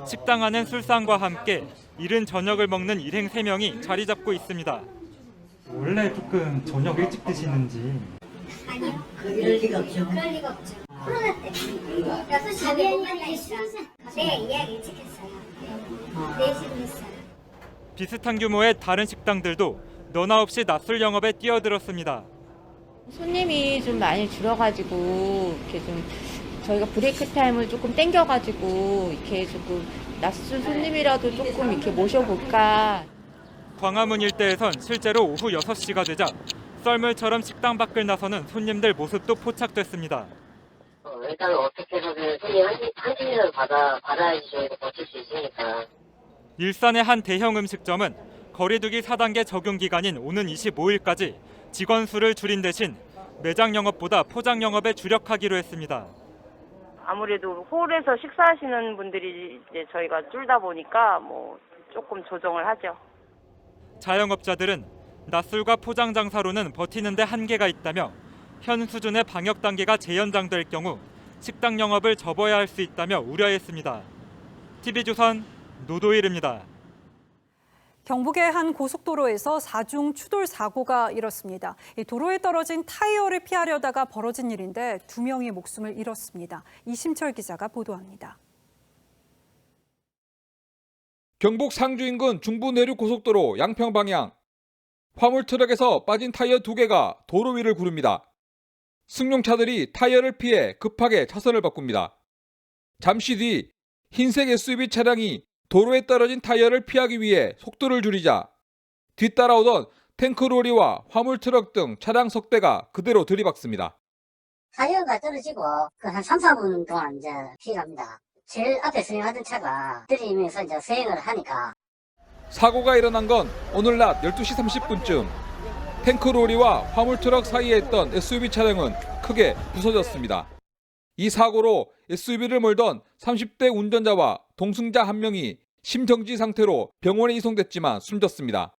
식당 안엔 술상과 함께 이른 저녁을 먹는 일행 3명이 자리 잡고 있습니다. 원래 조금 저녁 일찍 드시는지. 아니요. 그럴 리가 없죠. 그럴 리가 없죠. 코로나 때문에. 6시 5분까지 술상. 네, 예약 일찍 했어요. 4시로 했어요. 비슷한 규모의 다른 식당들도 너나 없이 낮술 영업에 뛰어들었습니다. 손님이 좀 많이 줄어가지고 이렇게 좀 저희가 브레이크 타임을 조금 땡겨가지고 이렇게 조금 낮술 손님이라도 조금 이렇게 모셔볼까. 광화문 일대에선 실제로 오후 6시가 되자 썰물처럼 식당 밖을 나서는 손님들 모습도 포착됐습니다. 일단 어떻게든 손님 한 끼는 받아야지 저희가 버틸 수 있으니까. 일산의 한 대형 음식점은 거리두기 4단계 적용 기간인 오는 25일까지 직원 수를 줄인 대신 매장 영업보다 포장 영업에 주력하기로 했습니다. 아무래도 홀에서 식사하시는 분들이 이제 저희가 줄다 보니까 뭐 조금 조정을 하죠. 자영업자들은 낮술과 포장 장사로는 버티는데 한계가 있다며 현 수준의 방역 단계가 재연장될 경우 식당 영업을 접어야 할 수 있다며 우려했습니다. TV조선 노도일입니다. 경북의 한 고속도로에서 4중 추돌 사고가 일었습니다. 이 도로에 떨어진 타이어를 피하려다가 벌어진 일인데 2명이 목숨을 잃었습니다. 이심철 기자가 보도합니다. 경북 상주 인근 중부 내륙 고속도로 양평 방향. 화물 트럭에서 빠진 타이어 2개가 도로 위를 구릅니다. 승용차들이 타이어를 피해 급하게 차선을 바꿉니다. 잠시 뒤 흰색 SUV 차량이 도로에 떨어진 타이어를 피하기 위해 속도를 줄이자 뒤따라오던 탱크로리와 화물트럭 등 차량 석 대가 그대로 들이박습니다. 타이어가 떨어지고 한 3, 4분 동안 이제 피해갑니다. 제일 앞에 서행하던 차가 들이면서 이제 서행을 하니까. 사고가 일어난 건 오늘 낮 12시 30분쯤 탱크로리와 화물트럭 사이에 있던 SUV 차량은 크게 부서졌습니다. 이 사고로 SUV를 몰던 30대 운전자와 동승자 1명이 심정지 상태로 병원에 이송됐지만 숨졌습니다.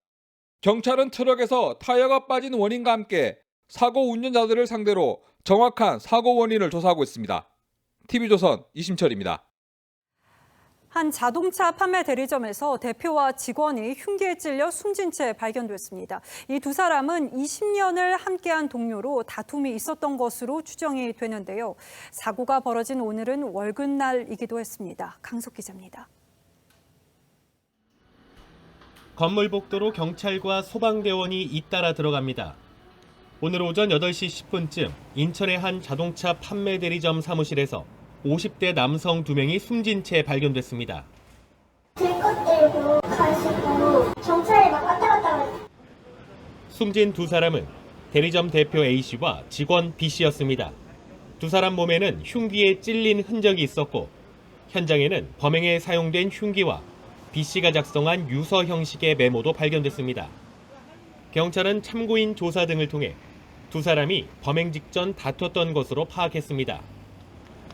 경찰은 트럭에서 타이어가 빠진 원인과 함께 사고 운전자들을 상대로 정확한 사고 원인을 조사하고 있습니다. TV조선 이심철입니다. 한 자동차 판매 대리점에서 대표와 직원이 흉기에 찔려 숨진 채 발견됐습니다. 이 두 사람은 20년을 함께한 동료로 다툼이 있었던 것으로 추정이 되는데요. 사고가 벌어진 오늘은 월급날이기도 했습니다. 강석 기자입니다. 건물 복도로 경찰과 소방대원이 잇따라 들어갑니다. 오늘 오전 8시 10분쯤 인천의 한 자동차 판매 대리점 사무실에서 50대 남성 2명이 숨진 채 발견됐습니다. 들것 들고 가시고 경찰에 막 왔다 갔다. 숨진 두 사람은 대리점 대표 A씨와 직원 B씨였습니다. 두 사람 몸에는 흉기에 찔린 흔적이 있었고 현장에는 범행에 사용된 흉기와 B씨가 작성한 유서 형식의 메모도 발견됐습니다. 경찰은 참고인 조사 등을 통해 두 사람이 범행 직전 다퉜던 것으로 파악했습니다.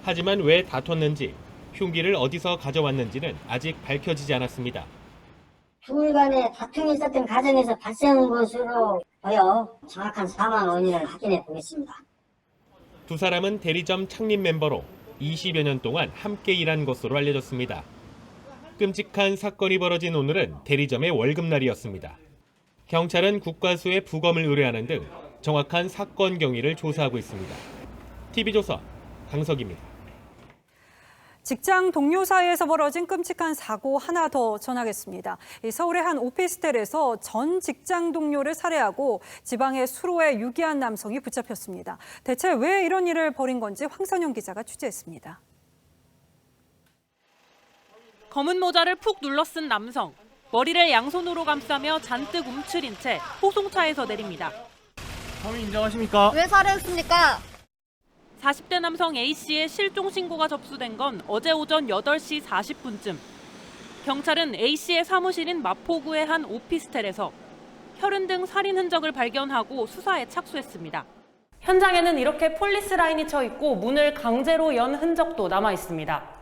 하지만 왜 다퉜는지, 흉기를 어디서 가져왔는지는 아직 밝혀지지 않았습니다. 둘 간에 다툼이 있었던 과정에서 발생한 것으로 보여 정확한 사망 원인을 확인해 보겠습니다. 두 사람은 대리점 창립 멤버로 20여 년 동안 함께 일한 것으로 알려졌습니다. 끔찍한 사건이 벌어진 오늘은 대리점의 월급날이었습니다. 경찰은 국과수에 부검을 의뢰하는 등 정확한 사건 경위를 조사하고 있습니다. TV조선 강석입니다. 직장 동료 사이에서 벌어진 끔찍한 사고 하나 더 전하겠습니다. 서울의 한 오피스텔에서 전 직장 동료를 살해하고 지방의 수로에 유기한 남성이 붙잡혔습니다. 대체 왜 이런 일을 벌인 건지 황선영 기자가 취재했습니다. 검은 모자를 푹 눌러쓴 남성. 머리를 양손으로 감싸며 잔뜩 움츠린 채 호송차에서 내립니다. 범인 인정하십니까? 왜 살해했습니까? 40대 남성 A씨의 실종 신고가 접수된 건 어제 오전 8시 40분쯤. 경찰은 A씨의 사무실인 마포구의 한 오피스텔에서 혈흔 등 살인 흔적을 발견하고 수사에 착수했습니다. 현장에는 이렇게 폴리스 라인이 쳐 있고 문을 강제로 연 흔적도 남아 있습니다.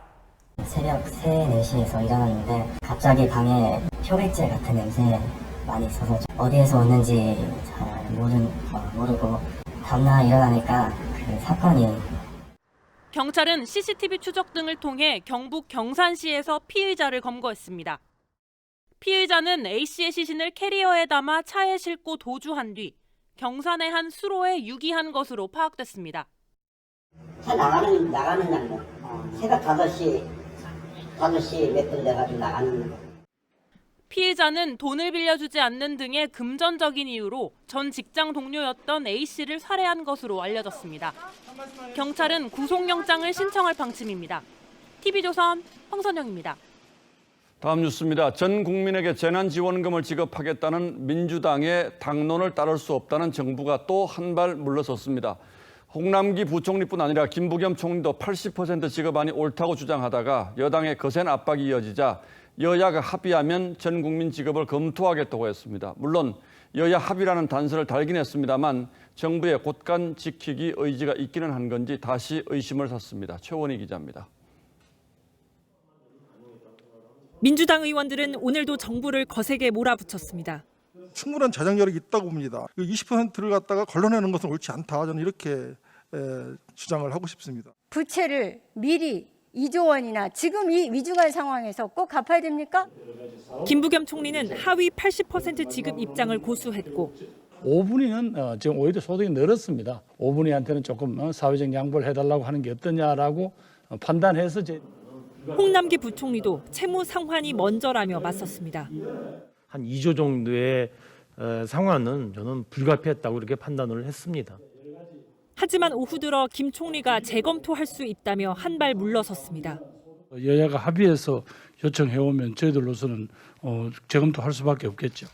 새벽 3, 4시에서 일어났는데 갑자기 방에 표백제 같은 냄새 많이 있어서 어디에서 왔는지 잘 모르고 다음날 일어나니까 그 사건이. 경찰은 CCTV 추적 등을 통해 경북 경산시에서 피의자를 검거했습니다. 피의자는 A씨의 시신을 캐리어에 담아 차에 싣고 도주한 뒤 경산의 한 수로에 유기한 것으로 파악됐습니다. 차 나가는 장면. 새벽 5시 몇 분 돼가지고 나가는 거. 피의자는 돈을 빌려주지 않는 등의 금전적인 이유로 전 직장 동료였던 A씨를 살해한 것으로 알려졌습니다. 경찰은 구속영장을 신청할 방침입니다. TV조선 황선영입니다. 다음 뉴스입니다. 전 국민에게 재난지원금을 지급하겠다는 민주당의 당론을 따를 수 없다는 정부가 또 한 발 물러섰습니다. 홍남기 부총리뿐 아니라 김부겸 총리도 80% 지급안이 옳다고 주장하다가 여당의 거센 압박이 이어지자 여야가 합의하면 전 국민 지급을 검토하겠다고 했습니다. 물론 여야 합의라는 단서를 달긴 했습니다만 정부의 곳간 지키기 의지가 있기는 한 건지 다시 의심을 샀습니다. 최원희 기자입니다. 민주당 의원들은 오늘도 정부를 거세게 몰아붙였습니다. 충분한 자정력이 있다고 봅니다. 20%를 갖다가 걸러내는 것은 옳지 않다. 저는 이렇게 주장을 하고 싶습니다. 부채를 미리 2조 원이나 지금 이 위중한 상황에서 꼭 갚아야 됩니까? 김부겸 총리는 하위 80% 지급 입장을 고수했고 5분위는 지금 오히려 소득이 늘었습니다. 5분위한테는 조금 사회적 양보를 해달라고 하는 게 어떠냐라고 판단해서 홍남기 부총리도 채무 상환이 먼저라며 맞섰습니다. 한 2조 정도의 상환은 저는 불가피했다고 이렇게 판단을 했습니다. 하지만 오후 들어 김 총리가 재검토할 수 있다며 한 발 물러섰습니다. 여야가 합의해서 요청해오면 저희들로서는 재검토할 수밖에 없겠죠.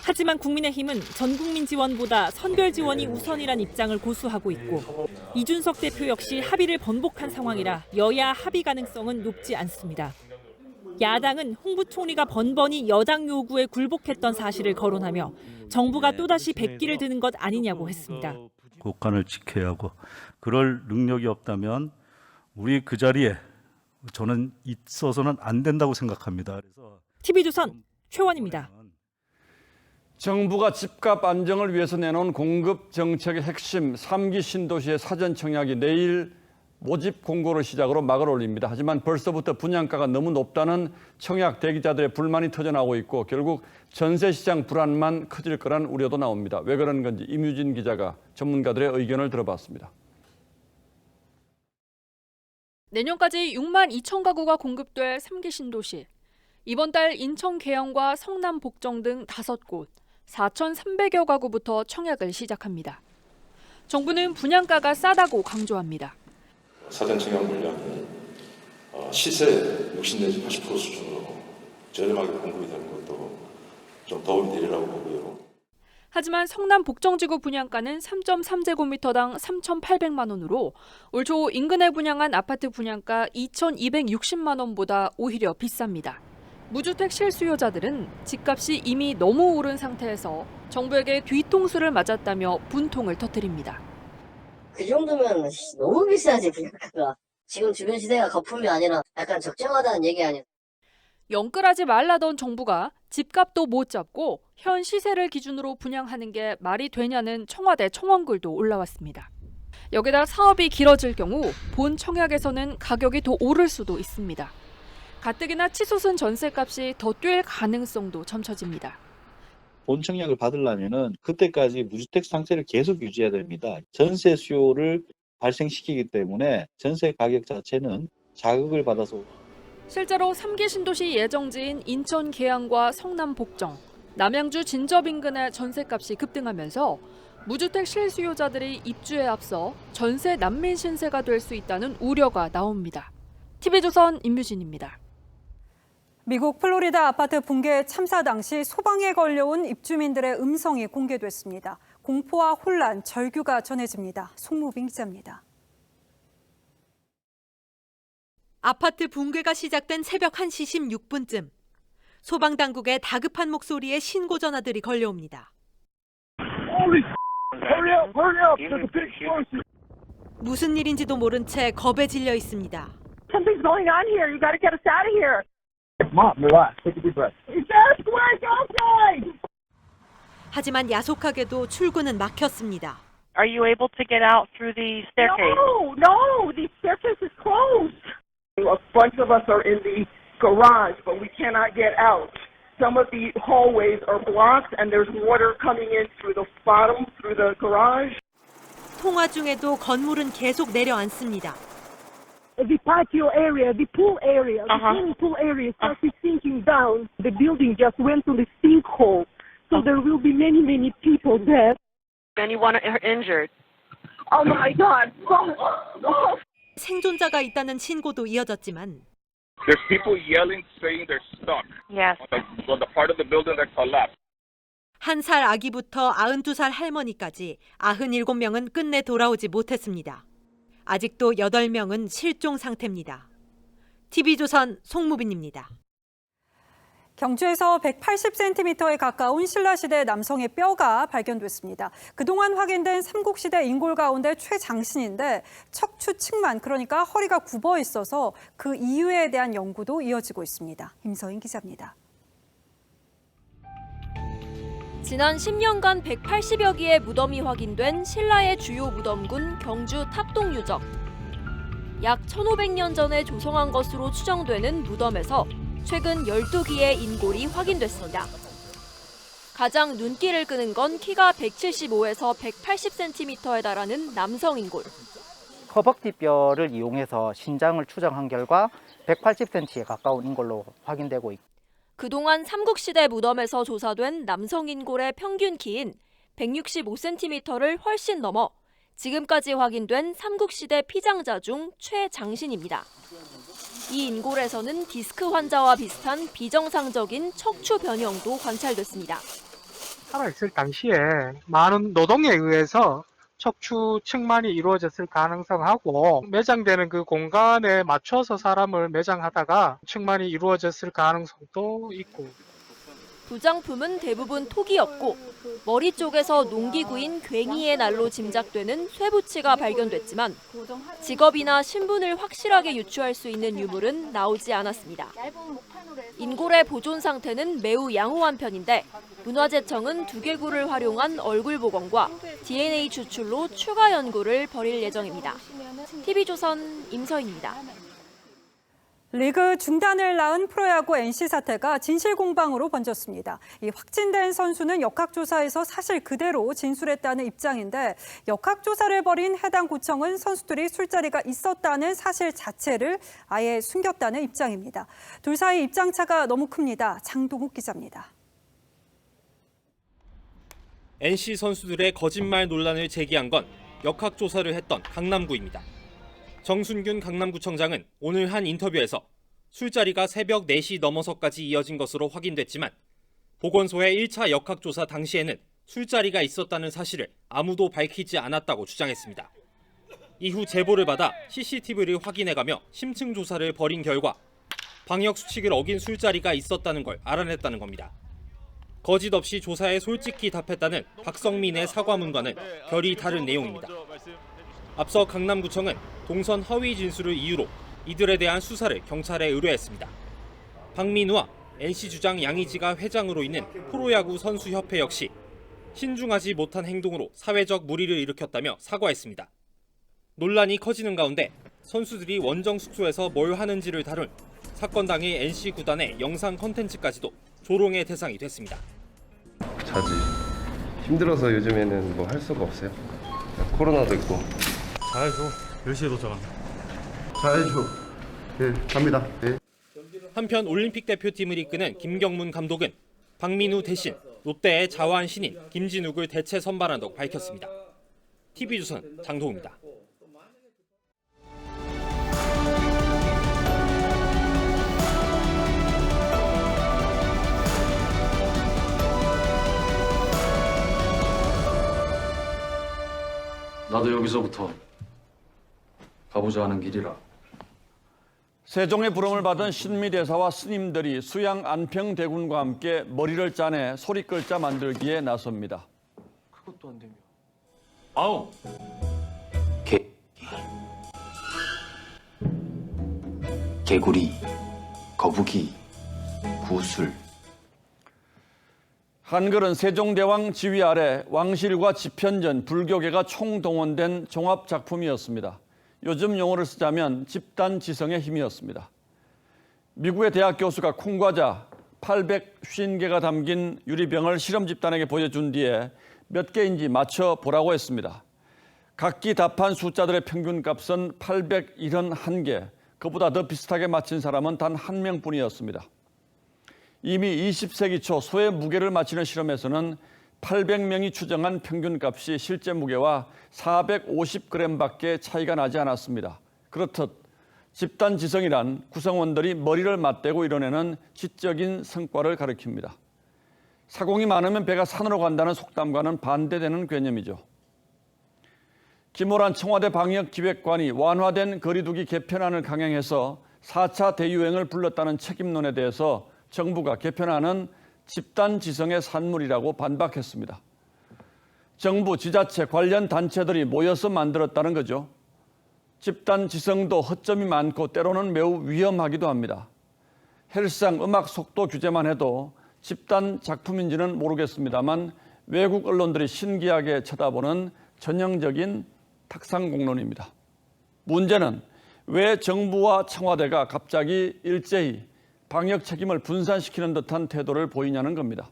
하지만 국민의힘은 전 국민 지원보다 선별 지원이 우선이란 입장을 고수하고 있고 이준석 대표 역시 합의를 번복한 상황이라 여야 합의 가능성은 높지 않습니다. 야당은 홍 부총리가 번번이 여당 요구에 굴복했던 사실을 거론하며 정부가 또다시 백기를 드는 것 아니냐고 했습니다. 국간을 지켜야 하고 그럴 능력이 없다면 우리 그 자리에 저는 있어서는 안 된다고 생각합니다. 그래서 TV조선 최원입니다. 정부가 집값 안정을 위해서 내놓은 공급 정책의 핵심 3기 신도시의 사전 청약이 내일 모집 공고를 시작으로 막을 올립니다. 하지만 벌써부터 분양가가 너무 높다는 청약 대기자들의 불만이 터져나오고 있고 결국 전세 시장 불안만 커질 거란 우려도 나옵니다. 왜 그런 건지 임유진 기자가 전문가들의 의견을 들어봤습니다. 내년까지 6만 2천 가구가 공급될 3기 신도시. 이번 달 인천 계양과 성남 복정 등 5곳 4,300여 가구부터 청약을 시작합니다. 정부는 분양가가 싸다고 강조합니다. 사전 청약 물량이 시세 60 내지 80% 수준으로 저렴하게 공급이 되는 것도 좀 도움이 되리라고 보고요. 하지만 성남 복정지구 분양가는 3.3제곱미터당 3,800만 원으로 올 초 인근에 분양한 아파트 분양가 2,260만 원보다 오히려 비쌉니다. 무주택 실수요자들은 집값이 이미 너무 오른 상태에서 정부에게 뒤통수를 맞았다며 분통을 터뜨립니다. 그 정도면 너무 비싸지 분양가가. 지금 주변 시세가 거품이 아니라 약간 적정하다는 얘기 아니야. 영끌하지 말라던 정부가 집값도 못 잡고 현 시세를 기준으로 분양하는 게 말이 되냐는 청와대 청원글도 올라왔습니다. 여기다 사업이 길어질 경우 본 청약에서는 가격이 더 오를 수도 있습니다. 가뜩이나 치솟은 전세값이 더 뛸 가능성도 점쳐집니다. 본 청약을 받으려면은 그때까지 무주택 상태를 계속 유지해야 됩니다. 전세 수요를 발생시키기 때문에 전세 가격 자체는 자극을 받아서 실제로 3기 신도시 예정지인 인천 계양과 성남 복정, 남양주 진접 인근의 전세값이 급등하면서 무주택 실수요자들이 입주에 앞서 전세 난민 신세가 될 수 있다는 우려가 나옵니다. TV조선 임유진입니다. 미국 플로리다 아파트 붕괴 참사 당시 소방에 걸려온 입주민들의 음성이 공개됐습니다. 공포와 혼란, 절규가 전해집니다. 송무빈 기자입니다. 아파트 붕괴가 시작된 새벽 1시 16분쯤 소방당국의 다급한 목소리에 신고 전화들이 걸려옵니다. 무슨 일인지도 모른 채 겁에 질려 있습니다. Something's going on here. You got to get us out of here. Mom, relax. Take a deep breath. It's earthquake outside. 하지만 야속하게도 출구는 막혔습니다. Are you able to get out through the staircase? No, the staircase is closed. A bunch of us are in the garage, but we cannot get out. Some of the hallways are blocked, and there's water coming in through the bottom, through the garage. 통화 중에도 건물은 계속 내려앉습니다. The patio area, the pool area, the swimming pool area started sinking down. The building just went to the sinkhole, so there will be many, many people dead. Anyone injured? Oh my God! 생존자가 있다는 신고도 이어졌지만 There's people yelling, saying they're stuck. Yes. On the part of the building that collapsed. 1살 아기부터 92살 할머니까지 97명은 끝내 돌아오지 못했습니다. 아직도 8명은 실종 상태입니다. TV조선 송무빈입니다. 경주에서 180cm에 가까운 신라시대 남성의 뼈가 발견됐습니다. 그동안 확인된 삼국시대 인골 가운데 최장신인데 척추 측만, 그러니까 허리가 굽어 있어서 그 이유에 대한 연구도 이어지고 있습니다. 임서인 기자입니다. 지난 10년간 180여 기의 무덤이 확인된 신라의 주요 무덤군 경주 탑동 유적. 약 1500년 전에 조성한 것으로 추정되는 무덤에서 최근 12기의 인골이 확인됐습니다. 가장 눈길을 끄는 건 키가 175에서 180cm에 달하는 남성 인골. 허벅지뼈를 이용해서 신장을 추정한 결과 180cm에 가까운 인골로 확인되고 있고, 그동안 삼국시대 무덤에서 조사된 남성 인골의 평균 키인 165cm를 훨씬 넘어 지금까지 확인된 삼국시대 피장자 중 최장신입니다. 이 인골에서는 디스크 환자와 비슷한 비정상적인 척추 변형도 관찰됐습니다. 살아있을 당시에 많은 노동에 의해서 척추 측만이 이루어졌을 가능성하고 매장되는 그 공간에 맞춰서 사람을 매장하다가 측만이 이루어졌을 가능성도 있고. 부장품은 대부분 톡이었고 머리 쪽에서 농기구인 괭이의 날로 짐작되는 쇠붙이가 발견됐지만 직업이나 신분을 확실하게 유추할 수 있는 유물은 나오지 않았습니다. 인골의 보존 상태는 매우 양호한 편인데 문화재청은 두개구를 활용한 얼굴 복원과 DNA 추출로 추가 연구를 벌일 예정입니다. TV조선 임서인입니다. 리그 중단을 낳은 프로야구 NC 사태가 진실 공방으로 번졌습니다. 이 확진된 선수는 역학조사에서 사실 그대로 진술했다는 입장인데 역학조사를 벌인 해당 구청은 선수들이 술자리가 있었다는 사실 자체를 아예 숨겼다는 입장입니다. 둘 사이 입장차가 너무 큽니다. 장동욱 기자입니다. NC 선수들의 거짓말 논란을 제기한 건 역학조사를 했던 강남구입니다. 정순균 강남구청장은 오늘 한 인터뷰에서 술자리가 새벽 4시 넘어서까지 이어진 것으로 확인됐지만 보건소의 1차 역학조사 당시에는 술자리가 있었다는 사실을 아무도 밝히지 않았다고 주장했습니다. 이후 제보를 받아 CCTV를 확인해가며 심층 조사를 벌인 결과 방역수칙을 어긴 술자리가 있었다는 걸 알아냈다는 겁니다. 거짓 없이 조사에 솔직히 답했다는 박성민의 사과문과는 결이 다른 내용입니다. 앞서 강남구청은 동선 허위 진술을 이유로 이들에 대한 수사를 경찰에 의뢰했습니다. 박민우와 NC 주장 양의지가 회장으로 있는 프로야구 선수협회 역시 신중하지 못한 행동으로 사회적 물의를 일으켰다며 사과했습니다. 논란이 커지는 가운데 선수들이 원정 숙소에서 뭘 하는지를 다룬 사건 당일 NC 구단의 영상 컨텐츠까지도 조롱의 대상이 됐습니다. 자지. 힘들어서 요즘에는 뭐 할 수가 없어요. 코로나도 있고. 잘해줘. 몇 시에 도착하나? 잘해줘. 네, 갑니다. 네. 한편 올림픽 대표팀을 이끄는 김경문 감독은 박민우 대신 롯데의 자완 신인 김진욱을 대체 선발한다고 밝혔습니다. TV조선 장동우입니다. 나도 여기서부터 가보자 하는 길이라. 세종의 부름을 받은 신미대사와 스님들이 수양 안평대군과 함께 머리를 짜내 소리글자 만들기에 나섭니다. 그것도 안 되면. 아우. 개구리, 거북이, 구슬. 한글은 세종대왕 지휘 아래 왕실과 집현전, 불교계가 총동원된 종합작품이었습니다. 요즘 용어를 쓰자면 집단지성의 힘이었습니다. 미국의 대학 교수가 콩과자 850개가 담긴 유리병을 실험 집단에게 보여준 뒤에 몇 개인지 맞춰보라고 했습니다. 각기 답한 숫자들의 평균값은 871개, 그보다 더 비슷하게 맞힌 사람은 단 한 명뿐이었습니다. 이미 20세기 초 소의 무게를 맞히는 실험에서는 800명이 추정한 평균값이 실제 무게와 450g밖에 차이가 나지 않았습니다. 그렇듯 집단지성이란 구성원들이 머리를 맞대고 이뤄내는 지적인 성과를 가리킵니다. 사공이 많으면 배가 산으로 간다는 속담과는 반대되는 개념이죠. 김호란 청와대 방역기획관이 완화된 거리두기 개편안을 강행해서 4차 대유행을 불렀다는 책임론에 대해서 정부가 개편안은 집단지성의 산물이라고 반박했습니다. 정부, 지자체, 관련 단체들이 모여서 만들었다는 거죠. 집단지성도 허점이 많고 때로는 매우 위험하기도 합니다. 헬스장 음악 속도 규제만 해도 집단 작품인지는 모르겠습니다만 외국 언론들이 신기하게 쳐다보는 전형적인 탁상공론입니다. 문제는 왜 정부와 청와대가 갑자기 일제히 방역 책임을 분산시키는 듯한 태도를 보이냐는 겁니다.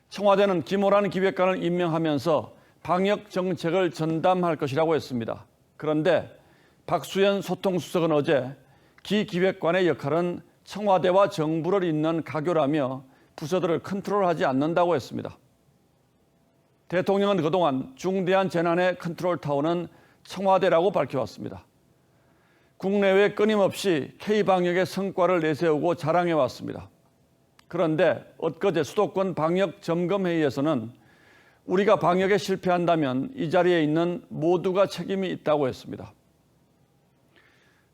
청와대는 김호란 기획관을 임명하면서 방역 정책을 전담할 것이라고 했습니다. 그런데 박수현 소통수석은 어제 기 기획관의 역할은 청와대와 정부를 잇는 가교라며 부서들을 컨트롤하지 않는다고 했습니다. 대통령은 그동안 중대한 재난의 컨트롤타워는 청와대라고 밝혀왔습니다. 국내외 끊임없이 K방역의 성과를 내세우고 자랑해왔습니다. 그런데 엊그제 수도권 방역점검회의에서는 우리가 방역에 실패한다면 이 자리에 있는 모두가 책임이 있다고 했습니다.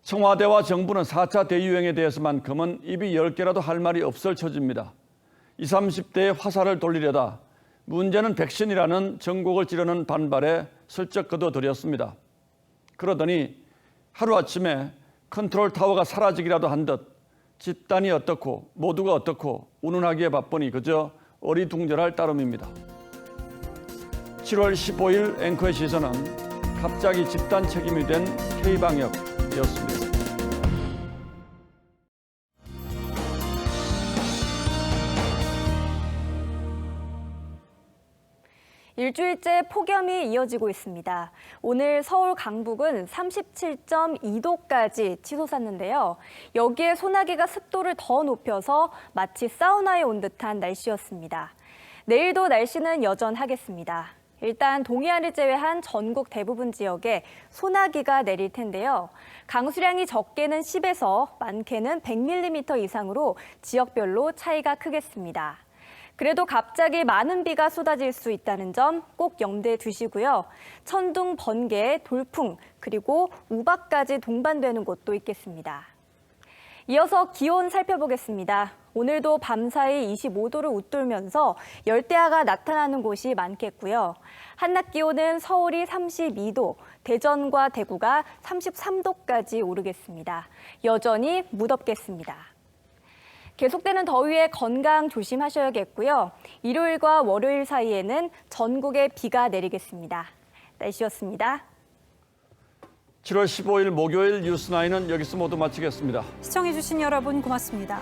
청와대와 정부는 4차 대유행에 대해서만큼은 입이 10개라도 할 말이 없을 처지입니다. 20, 30대의 화살을 돌리려다 문제는 백신이라는 전곡을 찌르는 반발에 슬쩍 거둬들였습니다. 그러더니 하루아침에 컨트롤타워가 사라지기라도 한 듯 집단이 어떻고 모두가 어떻고 운운하기에 바쁘니 그저 어리둥절할 따름입니다. 7월 15일 앵커의 시선은 갑자기 집단 책임이 된 K방역이었습니다. 일주일째 폭염이 이어지고 있습니다. 오늘 서울 강북은 37.2도까지 치솟았는데요. 여기에 소나기가 습도를 더 높여서 마치 사우나에 온 듯한 날씨였습니다. 내일도 날씨는 여전하겠습니다. 일단 동해안을 제외한 전국 대부분 지역에 소나기가 내릴 텐데요. 강수량이 적게는 10에서 많게는 100mm 이상으로 지역별로 차이가 크겠습니다. 그래도 갑자기 많은 비가 쏟아질 수 있다는 점 꼭 염두에 두시고요. 천둥, 번개, 돌풍, 그리고 우박까지 동반되는 곳도 있겠습니다. 이어서 기온 살펴보겠습니다. 오늘도 밤사이 25도를 웃돌면서 열대야가 나타나는 곳이 많겠고요. 한낮 기온은 서울이 32도, 대전과 대구가 33도까지 오르겠습니다. 여전히 무덥겠습니다. 계속되는 더위에 건강 조심하셔야겠고요. 일요일과 월요일 사이에는 전국에 비가 내리겠습니다. 날씨였습니다. 7월 15일 목요일 뉴스9은 여기서 모두 마치겠습니다. 시청해주신 여러분 고맙습니다.